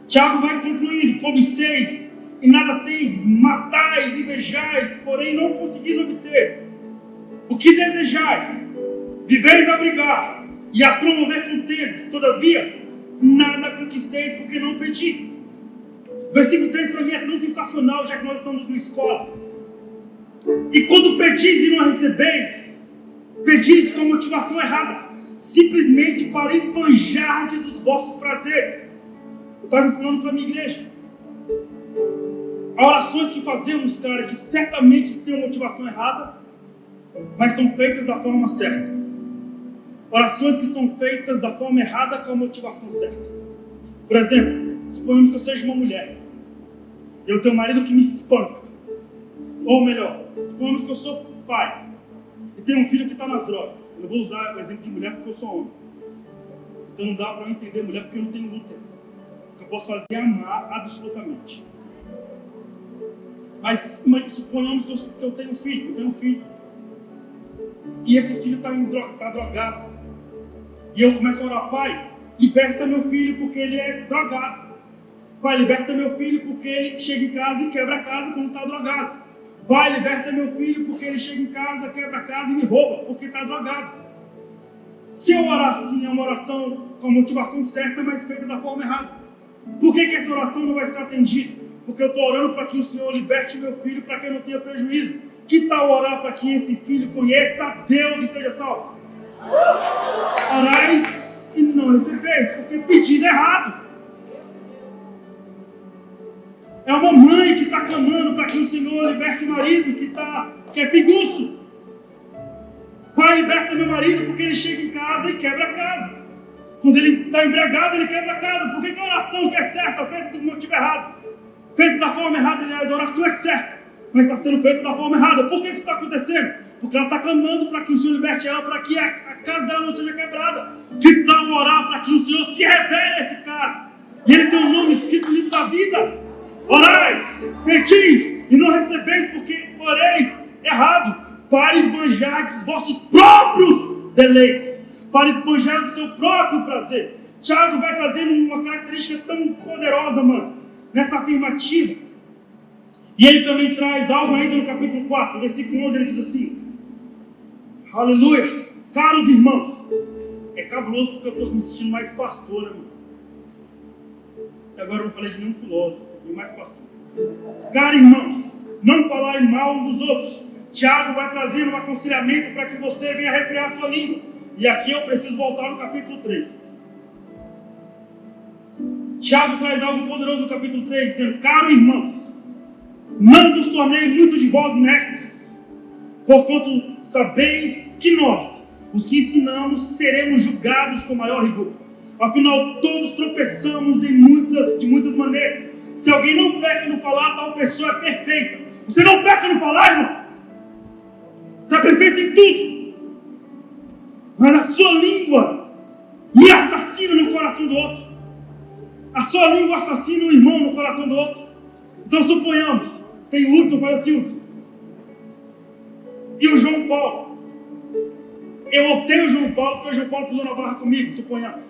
Tiago vai concluindo: cobiceis e nada tendes, matais e invejais, porém não conseguis obter. O que desejais, viveis a brigar e a promover contendas, todavia nada conquisteis porque não pedis. Versículo 3 para mim é tão sensacional, já que nós estamos na escola. E quando pedis e não recebeis, pedis com motivação errada, simplesmente para esbanjardes os vossos prazeres. Eu estava ensinando para a minha igreja. Há orações que fazemos, cara, que certamente têm uma motivação errada, mas são feitas da forma certa. Orações que são feitas da forma errada com a motivação certa. Por exemplo, suponhamos que eu seja uma mulher. Eu tenho um marido que me espanca. Ou melhor, suponhamos que eu sou pai e tenho um filho que está nas drogas. Eu vou usar o exemplo de mulher porque eu sou homem. Então não dá para eu entender mulher porque eu não tenho útero. O que eu posso fazer é amar absolutamente. Mas suponhamos que eu tenho um filho. Eu tenho um filho. E esse filho está drogado. E eu começo a orar: pai, liberta meu filho porque ele é drogado. Pai, liberta meu filho porque ele chega em casa e quebra a casa quando está drogado. Pai, liberta meu filho porque ele chega em casa, quebra a casa e me rouba porque está drogado. Se eu orar assim, é uma oração com a motivação certa, mas feita da forma errada. Por que essa oração não vai ser atendida? Porque eu estou orando para que o Senhor liberte meu filho, para que eu não tenha prejuízo. Que tal orar para que esse filho conheça a Deus e seja salvo? Orais e não recebeis, porque pedis errado. É uma mãe que está clamando para que o Senhor liberte o marido que é piguço. Pai, liberta meu marido, porque ele chega em casa e quebra a casa. Quando ele está embriagado, ele quebra a casa. Por que a oração que é certa, feita do motivo errado? Feita da forma errada, aliás, a oração é certa, mas está sendo feita da forma errada. Por que isso está acontecendo? Porque ela está clamando para que o Senhor liberte ela, para que a casa dela não seja quebrada. Que tal orar para que o Senhor se revele a esse cara? E ele tem um nome escrito no livro da vida. Orais, pedis e não recebeis, porque oreis errado, para esbanjar dos vossos próprios deleites, para esbanjar do seu próprio prazer. Tiago vai trazendo uma característica tão poderosa, mano, nessa afirmativa. E ele também traz algo ainda no capítulo 4, versículo 11, ele diz assim: aleluia, caros irmãos. É cabuloso porque eu estou me sentindo mais pastor, né, mano? Até agora eu não falei de nenhum filósofo, estou mais pastor. Caros irmãos, não falai mal uns dos outros. Tiago vai trazendo um aconselhamento para que você venha refrear a sua língua. E aqui eu preciso voltar no capítulo 3. Tiago traz algo poderoso no capítulo 3, dizendo: caros irmãos, não vos tornei muito de vós mestres, porquanto sabeis que nós, os que ensinamos, seremos julgados com maior rigor. Afinal, todos tropeçamos de muitas maneiras. Se alguém não peca no falar, tal pessoa é perfeita. Você não peca no falar, irmão? Você é perfeito em tudo. Mas a sua língua me assassina no coração do outro. A sua língua assassina o irmão no coração do outro. Então suponhamos, tem o Hudson, faz assim, Hudson. E o João Paulo. Eu odeio o João Paulo porque o João Paulo pisou na barra comigo, suponhamos.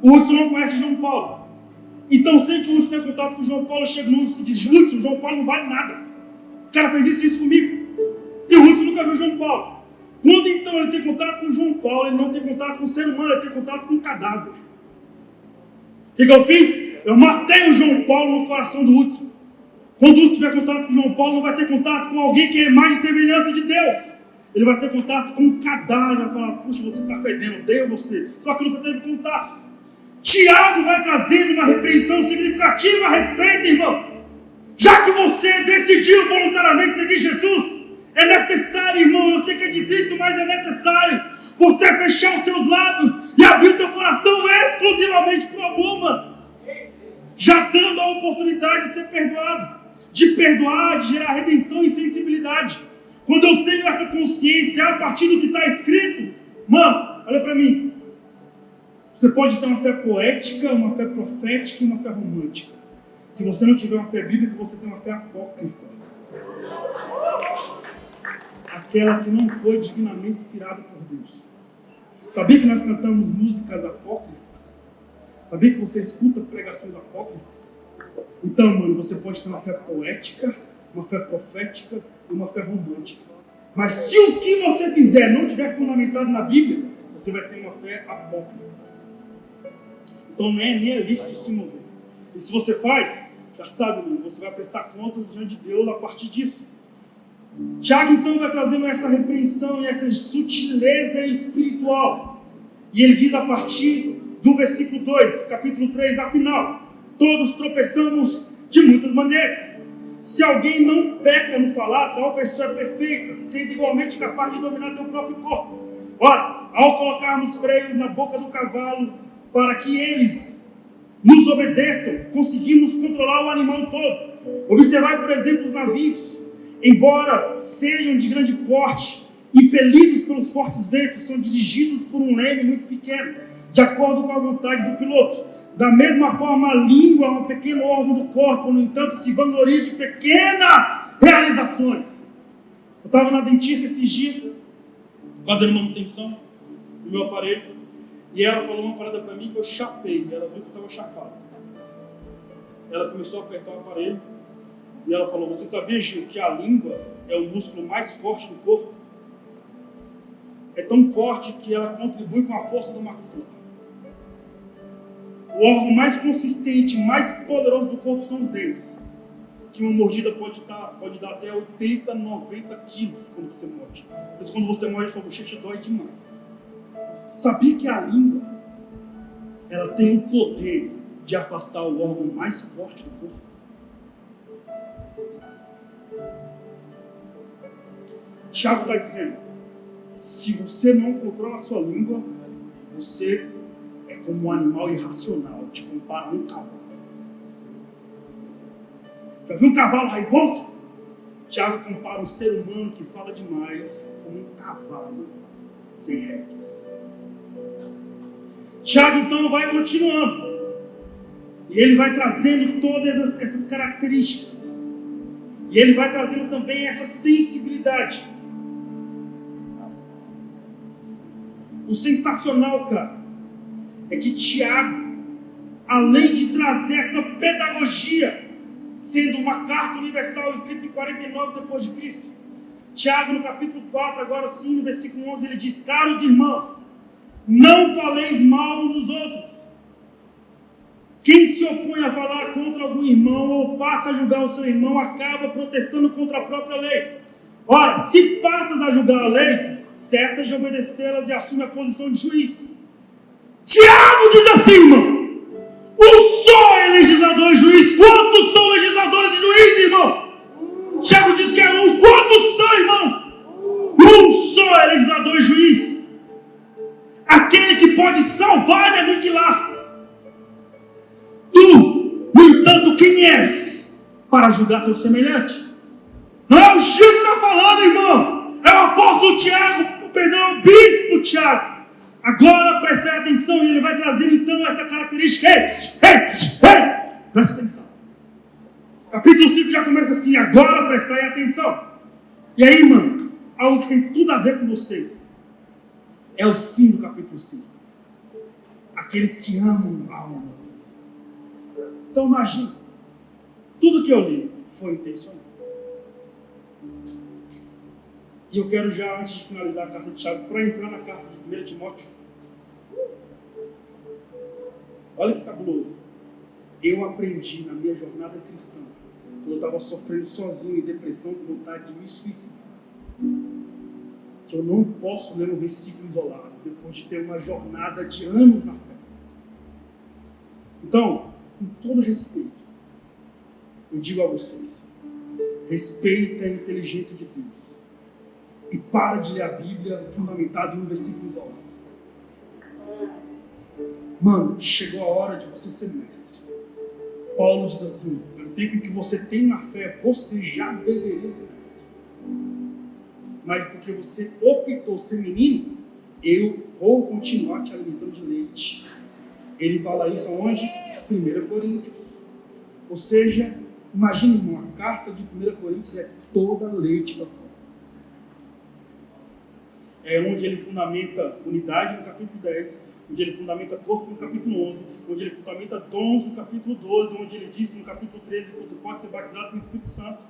O Hudson não conhece o João Paulo. Então, sem que o Hudson tenha contato com o João Paulo, chega no Hudson e diz: Hudson, o João Paulo não vale nada. Esse cara fez isso comigo. E o Hudson nunca viu o João Paulo. Quando então ele tem contato com o João Paulo, ele não tem contato com o ser humano, ele tem contato com um cadáver. O que eu fiz? Eu matei o João Paulo no coração do Hudson. Quando o Hudson tiver contato com o João Paulo, não vai ter contato com alguém que é mais de semelhança de Deus. Ele vai ter contato com um cadáver, vai falar: puxa, você está fedendo, odeio você. Só que nunca teve contato. Tiago vai trazendo uma repreensão significativa a respeito, irmão. Já que você decidiu voluntariamente seguir Jesus, é necessário, irmão, eu sei que é difícil, mas é necessário você fechar os seus lábios e abrir o teu coração exclusivamente para o amor, mano. Já dando a oportunidade de ser perdoado, de perdoar, de gerar redenção e sensibilidade. Quando eu tenho essa consciência a partir do que está escrito, mano, olha para mim. Você pode ter uma fé poética, uma fé profética e uma fé romântica. Se você não tiver uma fé bíblica, você tem uma fé apócrifa. Aquela que não foi divinamente inspirada por Deus. Sabia que nós cantamos músicas apócrifas? Sabia que você escuta pregações apócrifas? Então, mano, você pode ter uma fé poética, uma fé profética e uma fé romântica. Mas se o que você fizer não estiver fundamentado na Bíblia, você vai ter uma fé apócrifa. Então nem é lícito se mover. E se você faz, já sabe, mano, você vai prestar contas diante de Deus a partir disso. Tiago então vai trazendo essa repreensão e essa sutileza espiritual. E ele diz a partir do versículo 2, capítulo 3, afinal, todos tropeçamos de muitas maneiras. Se alguém não peca no falar, tal pessoa é perfeita, sendo igualmente capaz de dominar teu próprio corpo. Ora, ao colocarmos freios na boca do cavalo, para que eles nos obedeçam, conseguimos controlar o animal todo. Observai, por exemplo, os navios. Embora sejam de grande porte, impelidos pelos fortes ventos, são dirigidos por um leme muito pequeno, de acordo com a vontade do piloto. Da mesma forma, a língua é um pequeno órgão do corpo, no entanto, se vangloria de pequenas realizações. Eu estava na dentista esses dias, fazendo manutenção no meu aparelho, e ela falou uma parada para mim que eu chapei. Ela viu que eu estava chapado. Ela começou a apertar o aparelho. E ela falou: você sabia, Gil, que a língua é o músculo mais forte do corpo? É tão forte que ela contribui com a força do maxilar. O órgão mais consistente, mais poderoso do corpo são os dentes. Que uma mordida pode dar até 80, 90 quilos quando você morde. Por isso, quando você morde, sua bochecha dói demais. Sabia que a língua, ela tem o poder de afastar o órgão mais forte do corpo? Tiago está dizendo, se você não controla a sua língua, você é como um animal irracional, te compara a um cavalo. Já viu um cavalo raivoso? Tiago compara um ser humano que fala demais com um cavalo sem rédeas. Tiago então vai continuando. E ele vai trazendo todas essas características. E ele vai trazendo também essa sensibilidade. O sensacional, cara, é que Tiago, além de trazer essa pedagogia, sendo uma carta universal escrita em 49 depois de Cristo, Tiago no capítulo 4, agora sim, no versículo 11, ele diz: caros irmãos, não faleis mal uns dos outros. Quem se opõe a falar contra algum irmão ou passa a julgar o seu irmão, acaba protestando contra a própria lei. Ora, se passas a julgar a lei, cessa de obedecê-las e assume a posição de juiz. Tiago diz assim, irmão: um só é legislador e juiz. Quantos são legisladores e juízes, irmão? Tiago diz que é um. Quantos são, irmão? Um só é legislador e juiz. Aquele que pode salvar e aniquilar. Tu, no entanto, quem és para julgar teu semelhante? Não é o Chico que está falando, irmão. É o apóstolo Tiago, perdão, o bispo Tiago. Agora prestem atenção, e ele vai trazer então essa característica. Ei, presta atenção. Capítulo 5 já começa assim: agora prestai atenção. E aí, mano, algo que tem tudo a ver com vocês. É o fim do capítulo 5. Aqueles que amam a almas. Então imagina, tudo que eu li foi intencional. E eu quero já, antes de finalizar a carta de Tiago, para entrar na carta de 1 Timóteo. Olha que cabuloso. Eu aprendi na minha jornada cristã, quando eu estava sofrendo sozinho, em depressão, com vontade de me suicidar, que eu não posso ler um versículo isolado, depois de ter uma jornada de anos na fé. Então, com todo respeito, eu digo a vocês: respeita a inteligência de Deus. E para de ler a Bíblia fundamentado em um versículo isolado. Mano, chegou a hora de você ser mestre. Paulo diz assim: pelo tempo que você tem na fé, você já deveria ser mestre. Mas porque você optou ser menino, eu vou continuar te alimentando de leite. Ele fala isso aonde? 1 Coríntios. Ou seja, imagina, irmão, a carta de 1 Coríntios é toda leite para Paulo. É onde ele fundamenta unidade no capítulo 10, onde ele fundamenta corpo no capítulo 11, onde ele fundamenta dons no capítulo 12, onde ele disse no capítulo 13 que você pode ser batizado com o Espírito Santo.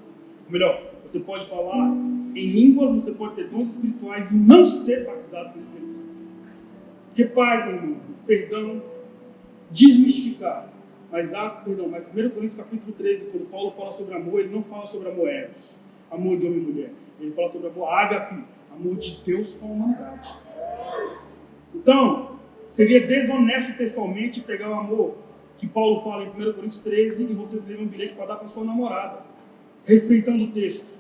Ou melhor, você pode falar em línguas, você pode ter dons espirituais e não ser batizado com o Espírito Santo. Porque paz, meu irmão, perdão, desmistificar. Mas 1 Coríntios capítulo 13, quando Paulo fala sobre amor, ele não fala sobre amor eros, amor de homem e mulher. Ele fala sobre amor ágape, amor de Deus com a humanidade. Então, seria desonesto textualmente pegar o amor que Paulo fala em 1 Coríntios 13 e você escrever um bilhete para dar para sua namorada, respeitando o texto.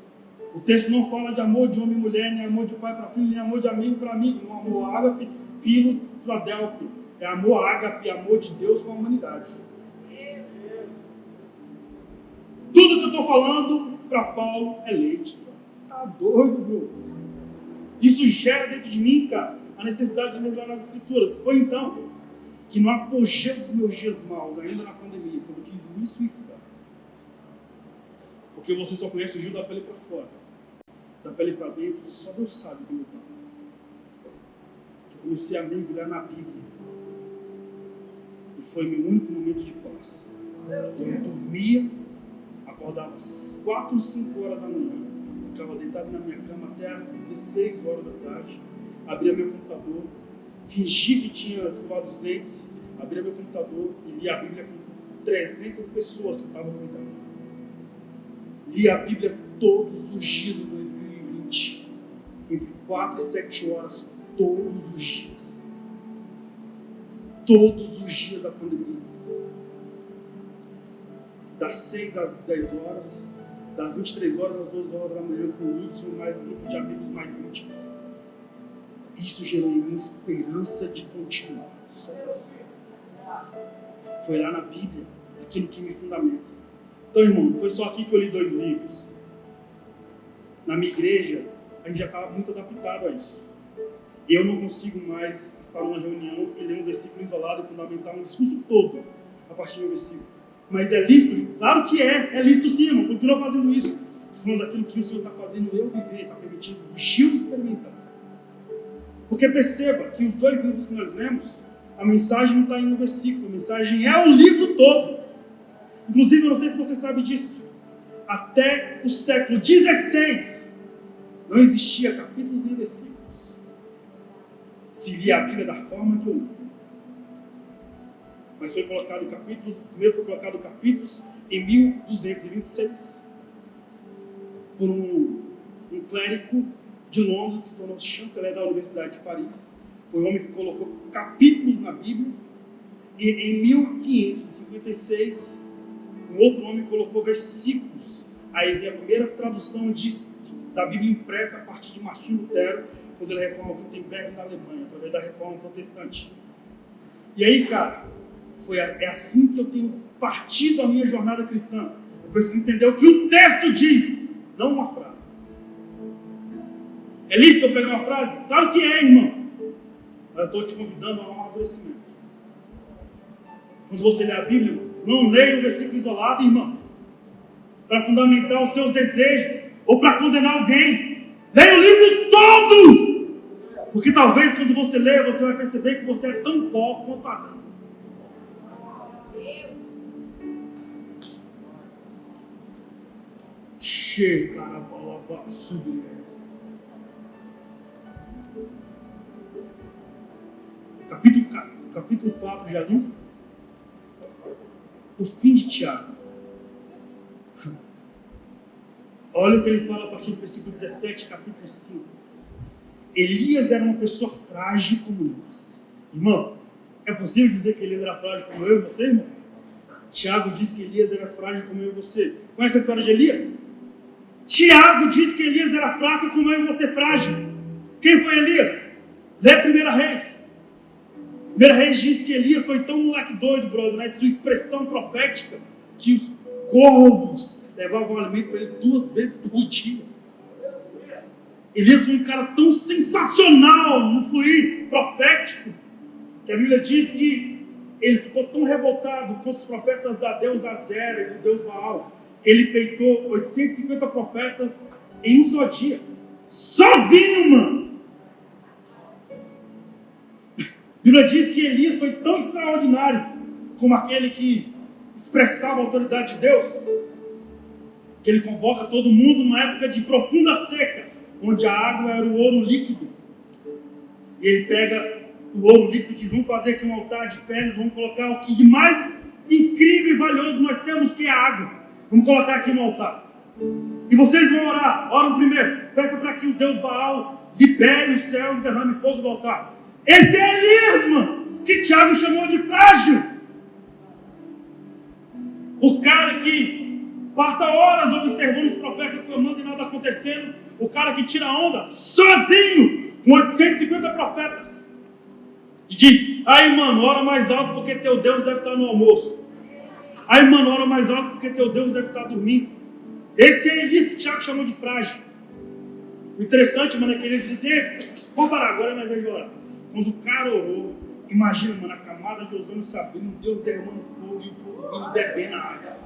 O texto não fala de amor de homem e mulher, nem amor de pai para filho, nem amor de amigo para amigo. Não, amor ágape, filos, Filadélfia. É amor ágape, amor de Deus com a humanidade. Tudo que eu estou falando para Paulo é leite. Tá doido, meu? Isso gera dentro de mim, cara, a necessidade de mergulhar nas escrituras. Foi então que no apogeu dos meus dias maus, ainda na pandemia, quando eu quis me suicidar, porque você só conhece o Gil da pele para fora, da pele para dentro, só Deus sabe como eu estava. Eu comecei a mergulhar na Bíblia, e foi meu único momento de paz. Eu dormia, acordava às 4, 5 horas da manhã, ficava deitado na minha cama até às 16 horas da tarde, abria meu computador, fingia que tinha escovado os dentes, abria meu computador e lia a Bíblia com 300 pessoas que eu estava cuidando. Lia a Bíblia todos os dias em 2020, entre 4 e 7 horas, todos os dias. Todos os dias da pandemia. Das 6 às 10 horas, das 23 horas às 12 horas da manhã, com o Lúcio e mais um grupo de amigos mais íntimos. Isso gerou em mim esperança de continuar. Só isso. Foi lá na Bíblia, aquilo que me fundamenta. Então, irmão, não foi só aqui que eu li 2 livros. Na minha igreja, a gente já estava muito adaptado a isso. Eu não consigo mais estar numa reunião e ler um versículo isolado e fundamentar um discurso todo a partir de um versículo. Mas é lícito? Claro que é lícito sim, irmão. Continua fazendo isso. Estou falando daquilo que o Senhor está fazendo eu viver, está permitindo o Gil experimentar. Porque perceba que os 2 livros que nós lemos, a mensagem não está em um versículo, a mensagem é o livro todo. Inclusive, eu não sei se você sabe disso, até o século XVI não existia capítulos nem versículos. Se lia a Bíblia da forma que eu li. Mas foi colocado capítulos, primeiro foi colocado capítulos em 1226 por um clérigo de Londres, se tornou chanceler da Universidade de Paris. Foi um homem que colocou capítulos na Bíblia. E em 1556, um outro homem colocou versículos. Aí vem a primeira tradução da Bíblia impressa a partir de Martinho Lutero, quando ele reforma Wittenberg na Alemanha, através da reforma protestante. E aí, cara, é assim que eu tenho partido a minha jornada cristã. Eu preciso entender o que o texto diz, não uma frase. É lícito eu pegar uma frase? Claro que é, irmão. Mas eu estou te convidando a um amadurecimento. Quando você lê a Bíblia, irmão, não leia um versículo isolado, irmão, para fundamentar os seus desejos ou para condenar alguém. Leia o livro todo. Porque talvez quando você lê, você vai perceber que você é tão pó quanto Adão. Shekarabalaba subir. Capítulo 4, já li? O fim de Tiago. Olha o que ele fala a partir do versículo 17, capítulo 5. Elias era uma pessoa frágil como nós. Irmão, é possível dizer que Elias era frágil como eu e você, irmão? Tiago diz que Elias era frágil como eu e você. Conhece a história de Elias? Tiago diz que Elias era fraco como eu e você, frágil. Quem foi Elias? Lê 1 Reis. 1 Reis diz que Elias foi tão moleque doido, brother, na sua expressão profética, que os corvos levavam alimento para ele 2 vezes por dia. Elias foi um cara tão sensacional no fluir profético, que a Bíblia diz que ele ficou tão revoltado contra os profetas da deusa Azera e do deus Baal, que ele peitou 850 profetas em um só dia. Sozinho, mano! A Bíblia diz que Elias foi tão extraordinário como aquele que expressava a autoridade de Deus, que ele convoca todo mundo numa época de profunda seca, onde a água era o ouro líquido. E ele pega o ouro líquido e diz: vamos fazer aqui um altar de pedras, vamos colocar o que de mais incrível e valioso nós temos, que é a água. Vamos colocar aqui no altar. E vocês vão orar. Oram primeiro. Peça para que o Deus Baal libere os céus e derrame fogo do altar. Esse é Elias, mano, que Tiago chamou de frágil. O cara que passa horas observando os profetas clamando e nada acontecendo. O cara que tira onda sozinho com 850 profetas. E diz: aí, mano, ora mais alto porque teu Deus deve estar no almoço. Aí, mano, ora mais alto porque teu Deus deve estar dormindo. Esse é Elias que Tiago chamou de frágil. O interessante, mano, é que ele disse: vamos parar, agora é minha vez de orar. Quando o cara orou, imagina, mano, a camada de ozônio se abrindo, Deus derramando fogo e o fogo vindo beber na água.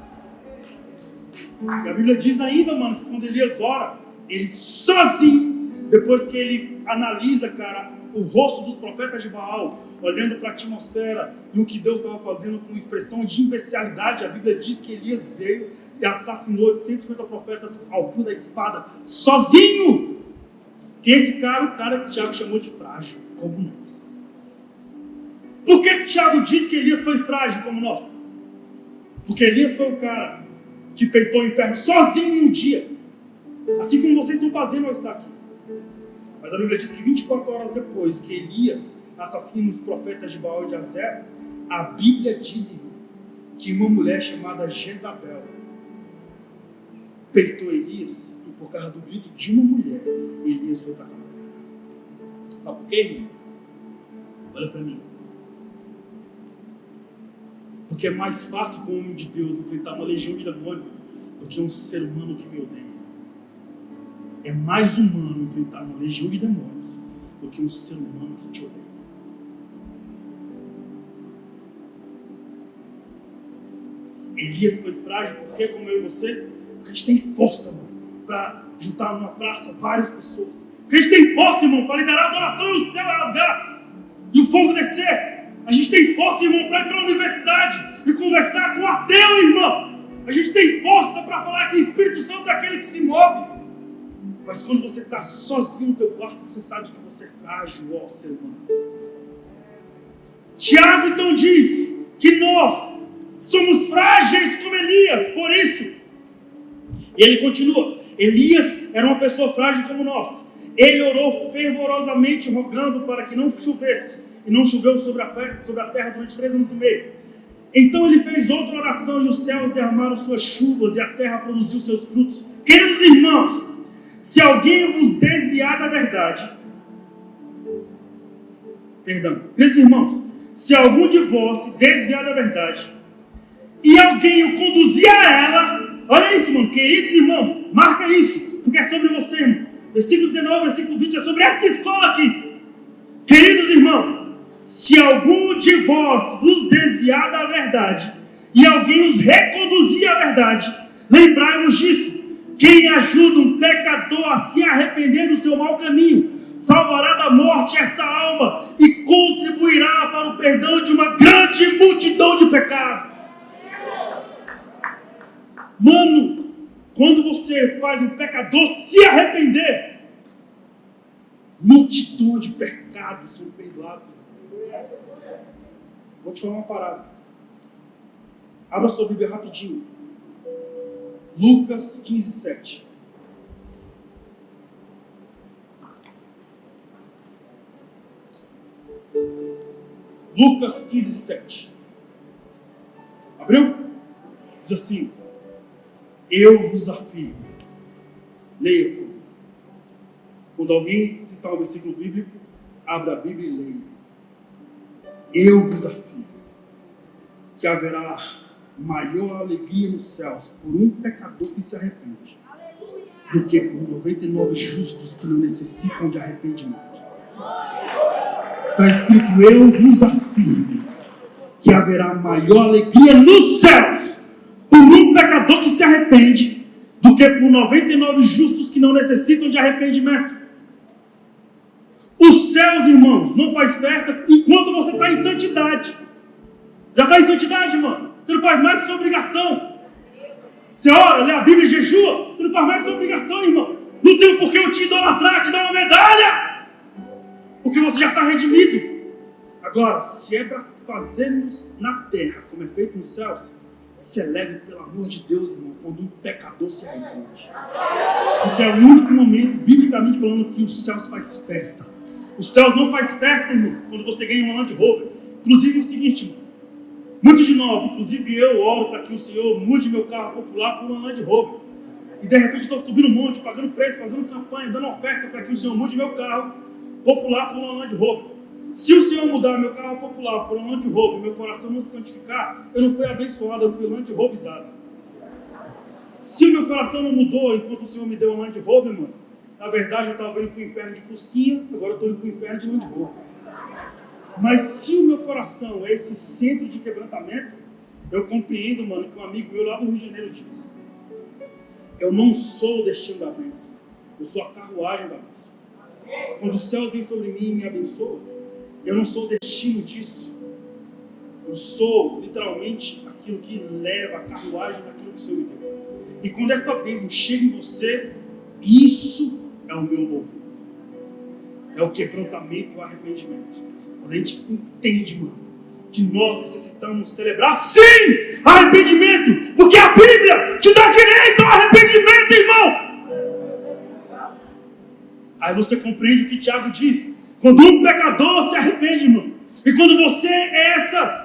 E a Bíblia diz ainda, mano, que quando Elias ora, ele sozinho, depois que ele analisa, cara, o rosto dos profetas de Baal, olhando para a atmosfera e o que Deus estava fazendo com expressão de imbecilidade, a Bíblia diz que Elias veio e assassinou 150 profetas ao fio da espada, sozinho. Que esse cara, o cara que Tiago chamou de frágil, como nós. Por que Tiago diz que Elias foi frágil como nós? Porque Elias foi o cara que peitou o inferno sozinho em um dia. Assim como vocês estão fazendo ao estar aqui. Mas a Bíblia diz que 24 horas depois que Elias assassina os profetas de Baal e de Azera, a Bíblia diz, irmão, que uma mulher chamada Jezabel peitou Elias, e por causa do grito de uma mulher, Elias foi para a caverna. Sabe por quê, irmão? Olha para mim. Porque é mais fácil com um homem de Deus enfrentar uma legião de demônios do que um ser humano que me odeia. É mais humano enfrentar uma legião de demônios do que um ser humano que te odeia. Elias foi frágil porque, como eu e você, porque a gente tem força, mano, para juntar numa praça várias pessoas. Porque a gente tem força, irmão, para liderar a adoração e o céu rasgar e o fogo descer. A gente tem força, irmão, para ir para a universidade e conversar com o ateu, irmão. A gente tem força para falar que o Espírito Santo é aquele que se move. Mas quando você está sozinho no teu quarto, você sabe que você é frágil, ó ser humano. Tiago então diz que nós somos frágeis como Elias, por isso. E ele continua. Elias era uma pessoa frágil como nós. Ele orou fervorosamente, rogando para que não chovesse. E não choveu sobre a terra durante 3 anos e meio. Então ele fez outra oração, e os céus derramaram suas chuvas, e a terra produziu seus frutos. Queridos irmãos, se alguém vos desviar da verdade, queridos irmãos, se algum de vós se desviar da verdade, e alguém o conduzir a ela, olha isso, mano, queridos irmãos, marca isso, porque é sobre você, irmão. Versículo 19, versículo 20, é sobre essa escola aqui. Queridos irmãos, se algum de vós vos desviar da verdade, e alguém os reconduzir à verdade, lembrai-vos disso. Quem ajuda um pecador a se arrepender do seu mau caminho, salvará da morte essa alma e contribuirá para o perdão de uma grande multidão de pecados. Mano, quando você faz um pecador se arrepender, multidão de pecados são perdoados. Vou te falar uma parada. Abra sua Bíblia rapidinho. Lucas 15, 7. Lucas 15, 7. Abriu? Diz assim: eu vos afirmo. Leia, por favor. Quando alguém citar um versículo bíblico, abra a Bíblia e leia. Eu vos afirmo que haverá maior alegria nos céus por um pecador que se arrepende, do que por 99 justos que não necessitam de arrependimento. Está escrito: eu vos afirmo que haverá maior alegria nos céus por um pecador que se arrepende, do que por 99 justos que não necessitam de arrependimento. Os céus, irmãos, não faz festa enquanto você está em santidade. Já está em santidade, irmão? Você não faz mais sua obrigação. Você ora, lê a Bíblia e jejua. Você não faz mais sua obrigação, irmão. Não tem por que eu te idolatrar, te dar uma medalha. Porque você já está redimido. Agora, se é para fazermos na terra como é feito nos céus, celebre, pelo amor de Deus, irmão, quando um pecador se arrepende. Porque é o único momento, biblicamente falando, que os céus faz festa. Os céus não faz festa, irmão, quando você ganha uma Land Rover. Inclusive é o seguinte, irmão. Muitos de nós, inclusive eu, oro para que o Senhor mude meu carro popular por uma Land Rover. E de repente estou subindo um monte, pagando preço, fazendo campanha, dando oferta para que o Senhor mude meu carro popular por uma Land Rover. Se o Senhor mudar meu carro popular por uma Land Rover e meu coração não se santificar, eu não fui abençoado, eu fui Land Roverizado. Se o meu coração não mudou enquanto o Senhor me deu uma Land Rover, mano, na verdade eu estava indo para o inferno de Fusquinha, agora eu estou indo para o inferno de Land Rover. Mas se o meu coração é esse centro de quebrantamento, eu compreendo, mano, que um amigo meu lá do Rio de Janeiro diz: eu não sou o destino da bênção, eu sou a carruagem da bênção. Quando os céus vêm sobre mim e me abençoam, eu não sou o destino disso. Eu sou, literalmente, aquilo que leva a carruagem daquilo que o Senhor me deu. E quando essa bênção chega em você, isso é o meu louvor. É o quebrantamento e o arrependimento. Quando a gente entende, mano, que nós necessitamos celebrar, sim, arrependimento, porque a Bíblia te dá direito ao arrependimento, irmão. Aí você compreende o que Tiago diz. Quando um pecador se arrepende, irmão, e quando você é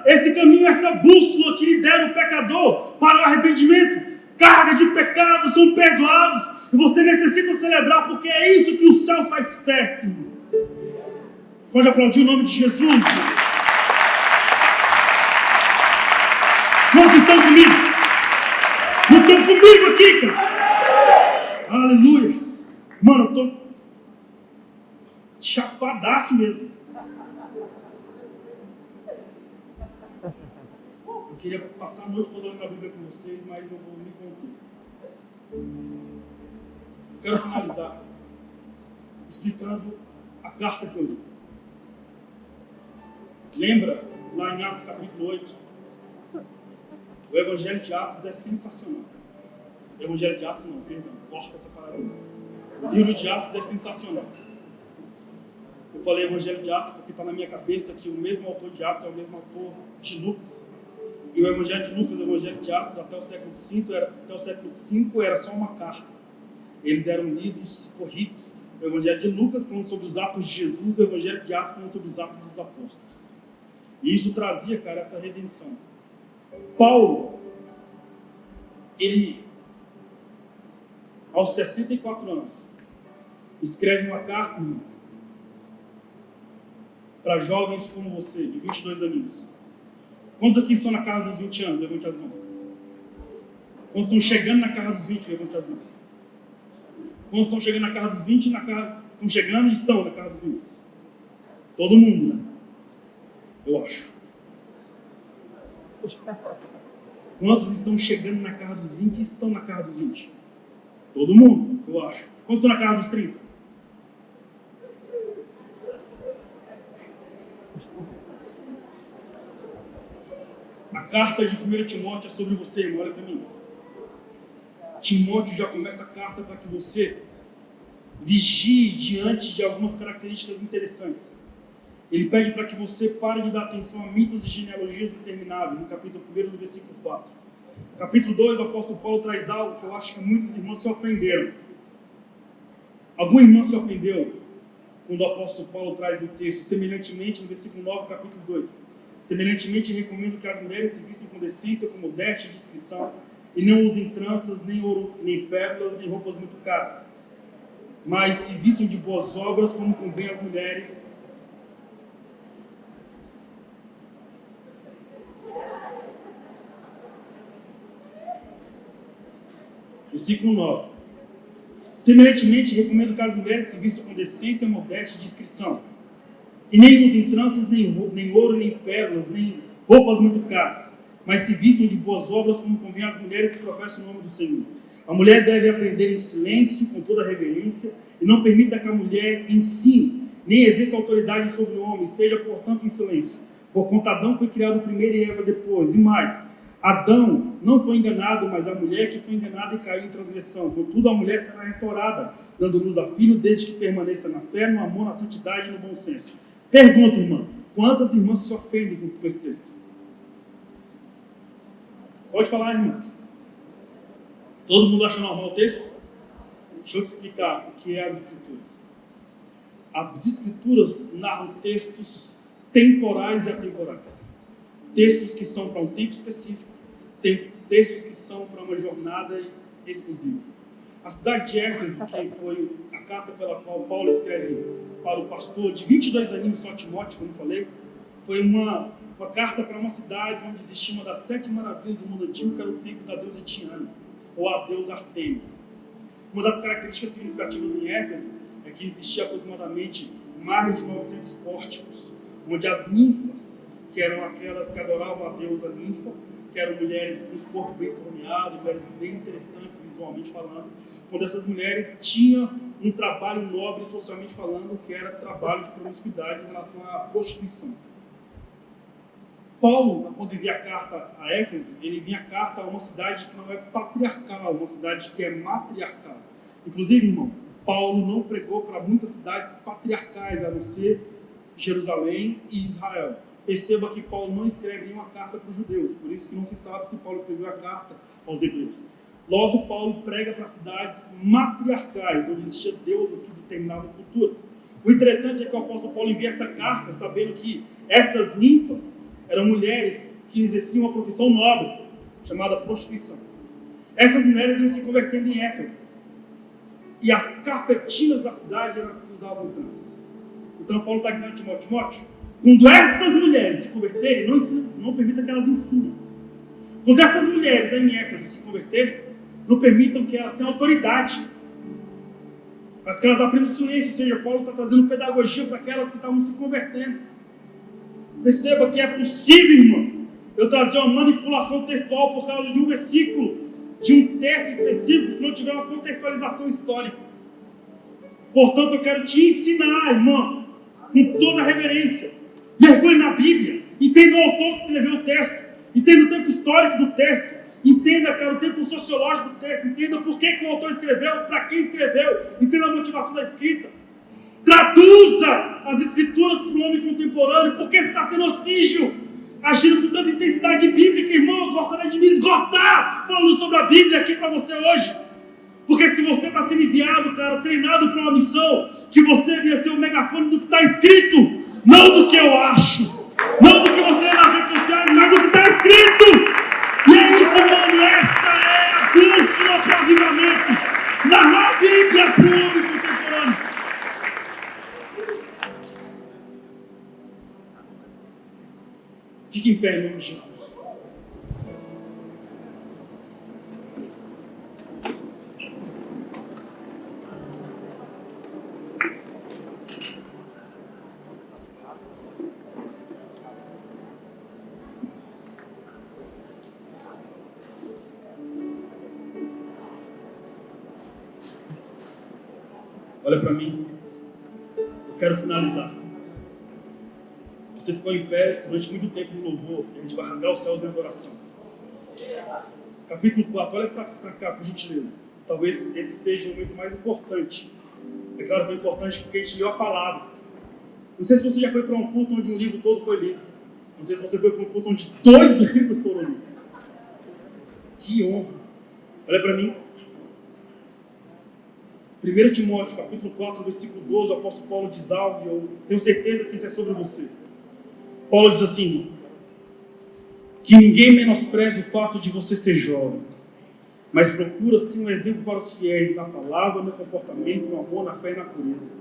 esse caminho, essa bússola que lidera o pecador para o arrependimento, carga de pecados são perdoados, e você necessita celebrar, porque é isso que os céus faz festa, irmão. Pode aplaudir o nome de Jesus, irmão. Quantos estão comigo? Não estão comigo aqui, cara? Aleluias. Mano, eu tô chapadaço mesmo. Eu queria passar a noite toda lendo a Bíblia com vocês, mas eu vou me conter. Eu quero finalizar explicando a carta que eu li. Lembra, lá em Atos capítulo 8, o Evangelho de Atos é sensacional. O Evangelho de Atos não, perdão, corta essa parada aí. O livro de Atos é sensacional. Eu falei Evangelho de Atos porque está na minha cabeça que o mesmo autor de Atos é o mesmo autor de Lucas. E o Evangelho de Lucas e o Evangelho de Atos até o século V era só uma carta. Eles eram livros corridos. O Evangelho de Lucas falando sobre os atos de Jesus, o Evangelho de Atos falando sobre os atos dos apóstolos. E isso trazia, cara, essa redenção. Paulo, ele, aos 64 anos, escreve uma carta, irmão, para jovens como você, de 22 aninhos. Quantos aqui estão na casa dos 20 anos? Levante as mãos. Quantos estão chegando na casa dos 20? Levante as mãos. Quantos estão chegando na casa dos 20 estão chegando e estão na casa dos 20? Todo mundo, né? Eu acho. Quantos estão chegando na casa dos 20 e estão na casa dos 20? Todo mundo, eu acho. Quantos estão na casa dos 30? A carta de 1 Timóteo é sobre você, irmão, olha para mim. Timóteo já começa a carta para que você vigie diante de algumas características interessantes. Ele pede para que você pare de dar atenção a mitos e genealogias intermináveis, no capítulo 1, no versículo 4. Capítulo 2, o apóstolo Paulo traz algo que eu acho que muitos irmãos se ofenderam. Algum irmão se ofendeu quando o apóstolo Paulo traz no texto, semelhantemente, no versículo 9, capítulo 2. Semelhantemente, recomendo que as mulheres se vistam com decência, com modéstia e discrição, e não usem tranças, nem ouro, nem pérolas, nem roupas muito caras, mas se vistam de boas obras, como convém às mulheres. Versículo 9. Semelhantemente, recomendo que as mulheres se vistam com decência, modéstia e discrição, e nem usem tranças, nem ouro, nem pérolas, nem roupas muito caras, mas se vistam de boas obras, como convém às mulheres que professam o nome do Senhor. A mulher deve aprender em silêncio, com toda reverência, e não permita que a mulher ensine, nem exerça autoridade sobre o homem, esteja, portanto, em silêncio. Porquanto Adão foi criado primeiro e Eva depois. E mais, Adão não foi enganado, mas a mulher que foi enganada e caiu em transgressão. Contudo, a mulher será restaurada, dando luz a filho, desde que permaneça na fé, no amor, na santidade e no bom senso. Pergunta, irmã, quantas irmãs se ofendem com esse texto? Pode falar, irmã. Todo mundo acha normal o texto? Deixa eu te explicar o que é as Escrituras. As Escrituras narram textos temporais e atemporais. Textos que são para um tempo específico, textos que são para uma jornada exclusiva. A cidade de Éfeso, que foi a carta pela qual Paulo escreve para o pastor de 22 aninhos, só Timóteo, como falei, foi uma carta para uma cidade onde existia uma das 7 maravilhas do mundo antigo, que era o templo da deusa Diana, ou a deusa Artemis. Uma das características significativas em Éfeso é que existia aproximadamente mais de 900 pórticos, onde as ninfas, que eram aquelas que adoravam a deusa ninfa, que eram mulheres com o corpo bem torneado, mulheres bem interessantes visualmente falando, quando essas mulheres tinham um trabalho nobre socialmente falando, que era trabalho de promiscuidade em relação à prostituição. Paulo, quando envia a carta a Éfeso, ele envia a carta a uma cidade que não é patriarcal, uma cidade que é matriarcal. Inclusive, irmão, Paulo não pregou para muitas cidades patriarcais, a não ser Jerusalém e Israel. Perceba que Paulo não escreve nenhuma carta para os judeus, por isso que não se sabe se Paulo escreveu a carta aos hebreus. Logo, Paulo prega para cidades matriarcais, onde existiam deuses que determinavam culturas. O interessante é que o apóstolo Paulo envia essa carta sabendo que essas ninfas eram mulheres que exerciam uma profissão nobre, chamada prostituição. Essas mulheres iam se convertendo em Éfeso. E as cafetinas da cidade eram as que usavam tranças. Então Paulo está dizendo a Timóteo, quando essas mulheres se converterem, não permita que elas ensinem. Quando essas mulheres em Éfeso se converterem, não permitam que elas tenham autoridade, mas que elas aprendam silêncio. Ou seja, Paulo está trazendo pedagogia para aquelas que estavam se convertendo. Perceba que é possível, irmão, eu trazer uma manipulação textual por causa de um versículo, de um texto específico, se não tiver uma contextualização histórica. Portanto, eu quero te ensinar, irmão, com toda a reverência. Mergulhe na Bíblia, entenda o autor que escreveu o texto, entenda o tempo histórico do texto, entenda, cara, o tempo sociológico do texto, entenda por que o autor escreveu, para quem escreveu, entenda a motivação da escrita. Traduza as escrituras para o homem contemporâneo, porque você está sendo Osígio, agindo com tanta intensidade bíblica, irmão. Eu gostaria de me esgotar falando sobre a Bíblia aqui para você hoje. Porque se você está sendo enviado, cara, treinado para uma missão, que você devia ser o megafone do que está escrito, não do que eu acho, não do que você vê nas redes sociais, mas do que está escrito. E é isso, mano, essa é a bússola para o avivamento. Narrar a Bíblia para o homem contemporâneo. Fique em pé em nome de Jesus. Olha para mim. Eu quero finalizar. Você ficou em pé durante muito tempo no louvor, e a gente vai rasgar os céus em adoração. Capítulo 4, olha para cá, por gentileza. Talvez esse seja o momento mais importante. É claro, foi importante porque a gente leu a palavra. Não sei se você já foi para um culto onde um livro todo foi lido. Não sei se você foi para um culto onde 2 livros foram lidos. Que honra. Olha para mim. 1 Timóteo, capítulo 4, versículo 12, o apóstolo Paulo diz algo, e eu tenho certeza que isso é sobre você. Paulo diz assim: que ninguém menospreze o fato de você ser jovem, mas procura ser um exemplo para os fiéis na palavra, no comportamento, no amor, na fé e na pureza.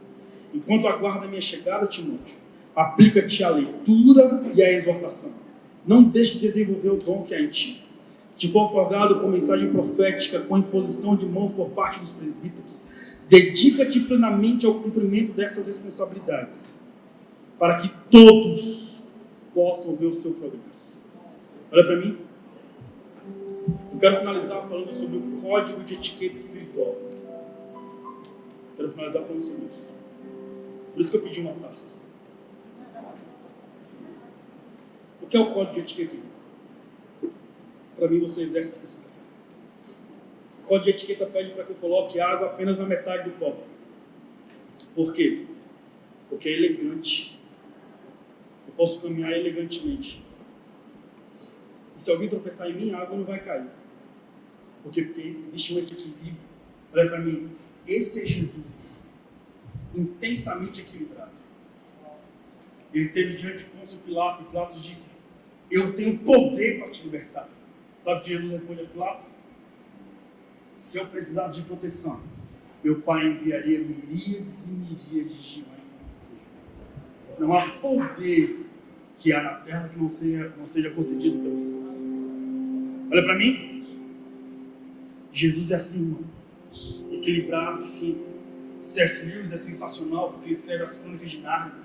Enquanto aguarda a minha chegada, Timóteo, aplica-te à leitura e à exortação. Não deixe de desenvolver o dom que há em ti. Te foi otorgado com mensagem profética, com imposição de mãos por parte dos presbíteros. Dedica-te plenamente ao cumprimento dessas responsabilidades, para que todos possam ver o seu progresso. Olha para mim. Eu quero finalizar falando sobre o código de etiqueta espiritual. Quero finalizar falando sobre isso. Por isso que eu pedi uma taça. O que é o código de etiqueta? Para mim, você exerce isso. O código de etiqueta pede para que eu coloque água apenas na metade do copo. Por quê? Porque é elegante. Eu posso caminhar elegantemente. E se alguém tropeçar em mim, a água não vai cair. Porque existe um equilíbrio. Olha para mim. Esse é Jesus. Intensamente equilibrado. Ele esteve diante de Pôncio Pilatos e Pilatos disse: eu tenho poder para te libertar. Sabe o que Jesus responde a Pilatos? Se eu precisasse de proteção, meu Pai enviaria miríades e miríades de anjos. Não há poder que há na terra que não seja concedido pelo Senhor. Olha para mim. Jesus é assim, irmão. Equilibrado, fino. C.S. Lewis é sensacional porque ele escreve as Crônicas de Nárnia.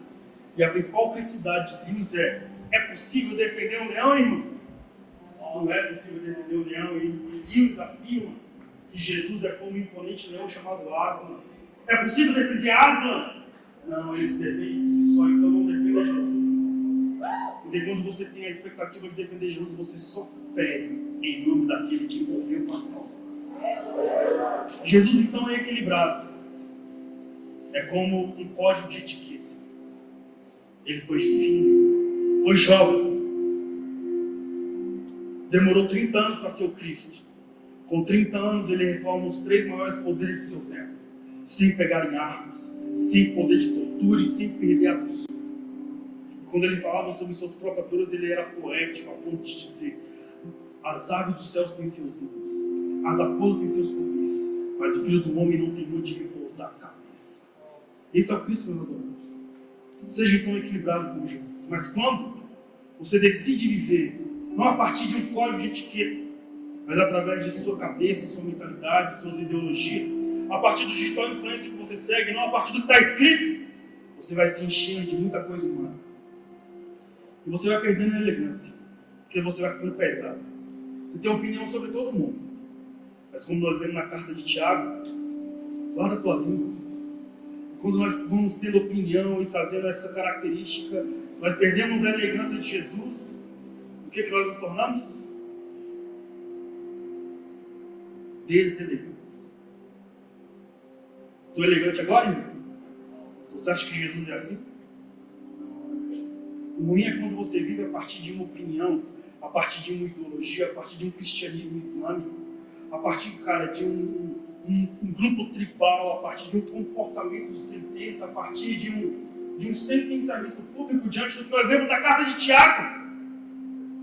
E a principal felicidade de Lewis é possível defender um leão, irmão? Não é possível defender um leão. E Lewis afirma que Jesus é como um imponente leão chamado Aslan. É possível defender Aslan? Não, ele se defende por si só, então não defenda Jesus. Porque quando você tem a expectativa de defender Jesus, você só fere em nome daquele que morreu para salvar. Jesus então é equilibrado. É como um código de etiqueta. Ele foi fino, Foi jovem. Demorou 30 anos para ser o Cristo. Com 30 anos ele reforma os 3 maiores poderes de seu tempo, sem pegar em armas, sem poder de tortura e sem perder a noção. Quando ele falava sobre suas próprias dores, ele era poético a ponto de dizer: as aves dos céus têm seus ninhos, as raposas têm seus covis, mas o Filho do Homem não tem onde repousar a cabeça. Esse é o Cristo que nós adoramos. Seja então equilibrado com Jesus. Mas quando você decide viver, não a partir de um código de etiqueta, mas através de sua cabeça, sua mentalidade, suas ideologias, a partir do digital influência que você segue, não a partir do que está escrito, você vai se enchendo de muita coisa humana. E você vai perdendo a elegância, porque você vai ficando pesado. Você tem opinião sobre todo mundo. Mas como nós vemos na carta de Tiago, guarda a tua língua. Quando nós vamos tendo opinião e trazendo essa característica, nós perdemos a elegância de Jesus. O que nós nos tornamos? Deselegantes. Estou elegante agora, irmão? Você acha que Jesus é assim? O ruim é quando você vive a partir de uma opinião, a partir de uma ideologia, a partir de um cristianismo islâmico, a partir, cara, de um grupo tribal, a partir de um comportamento de sentença, a partir de um sentenciamento público diante do que nós vemos na carta de Tiago.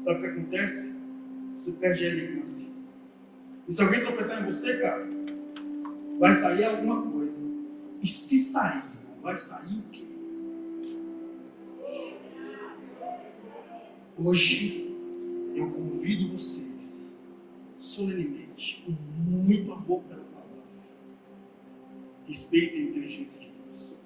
Sabe o que acontece? Você perde a elegância. E se alguém tropeçar em você, cara, vai sair alguma coisa. E se sair, vai sair o quê? Hoje, eu convido vocês, solenemente, com muito amor pela palavra, respeitem a inteligência de Deus.